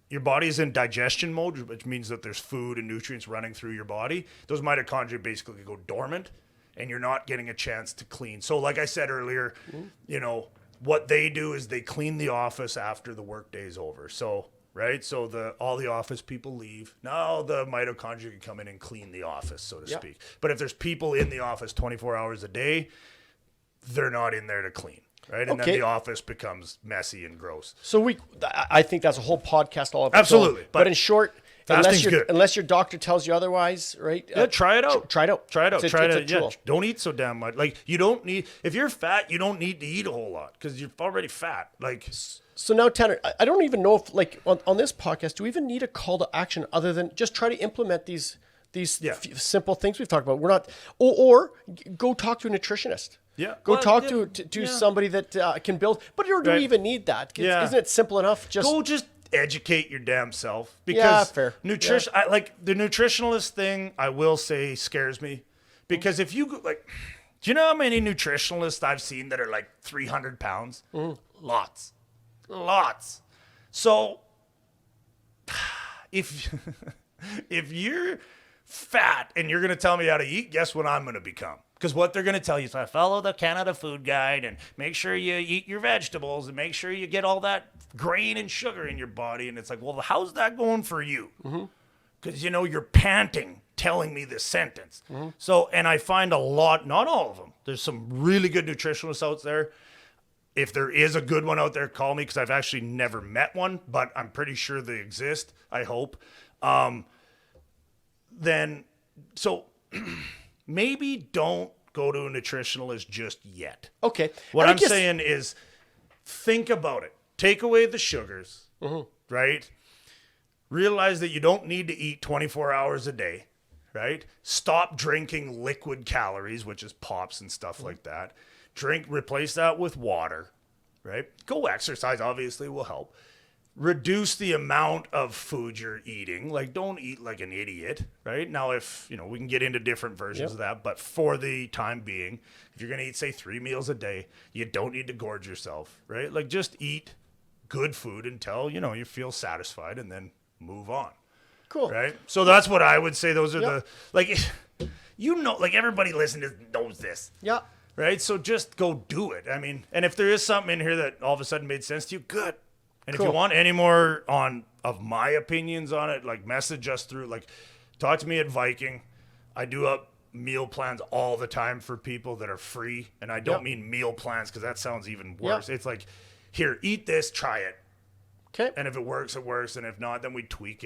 your body is in digestion mode, which means that there's food and nutrients running through your body, those mitochondria basically go dormant and you're not getting a chance to clean. So like I said earlier, what they do is they clean the office after the workday is over. So, right? So all the office people leave. Now the mitochondria can come in and clean the office, so to speak. But if there's people in the office 24 hours a day, they're not in there to clean. right? And Okay. then the office becomes messy and gross. So I think that's a whole podcast all of its Absolutely, own. but But in short, fasting's good. unless your doctor tells you otherwise, right? Yeah, try it out. Try it out. Try it out. It's Try a it. Yeah, tool. don't eat so damn much. Like you don't need. If you're fat, you don't need to eat a whole lot because you're already fat. Like So now, Tanner, I don't even know if, like, on this podcast, do we even need a call to action other than just try to implement these Yeah. simple things we've talked about? We're not, or go talk to a nutritionist. Yeah. Go Well, talk yeah, to yeah. somebody that can build. But do we Right. even need that? Yeah. Isn't it simple enough? just educate your damn self because fair. nutrition. I like the nutritionalist thing. I will say scares me because if you go, like, do you know how many nutritionalists I've seen that are like 300 pounds? Lots. So if if you're fat and you're going to tell me how to eat, guess what I'm going to become? Because what they're going to tell you is follow the Canada Food Guide and make sure you eat your vegetables and make sure you get all that grain and sugar in your body. And it's like, well, how's that going for you? Because, you're panting telling me this sentence. So, and I find a lot, not all of them, there's some really good nutritionalists out there. If there is a good one out there, call me because I've actually never met one, but I'm pretty sure they exist. I hope. So maybe don't go to a nutritionalist just yet. Okay. What And I I'm guess- saying is think about it. Take away the sugars, right? Realize that you don't need to eat 24 hours a day, right? Stop drinking liquid calories, which is pops and stuff like that. Replace that with water, right? Go exercise, obviously, will help. Reduce the amount of food you're eating. Like, don't eat like an idiot, right? Now, if, we can get into different versions of that, but for the time being, if you're going to eat, say, 3 meals a day, you don't need to gorge yourself, right? Like, just eat good food until, you feel satisfied and then move on. Cool. Right? So that's what I would say. Those are Yep. like everybody listening knows this. Yeah. Right? So just go do it. I mean, and if there is something in here that all of a sudden made sense to you, good. And if Cool. you want any more of my opinions on it, like message us through, like talk to me at Viking. I do up meal plans all the time for people that are free. And I don't Yep. mean meal plans because that sounds even worse. Yep. It's like, here, eat this, try it. Okay. And if it works, it works. And if not, then we tweak it.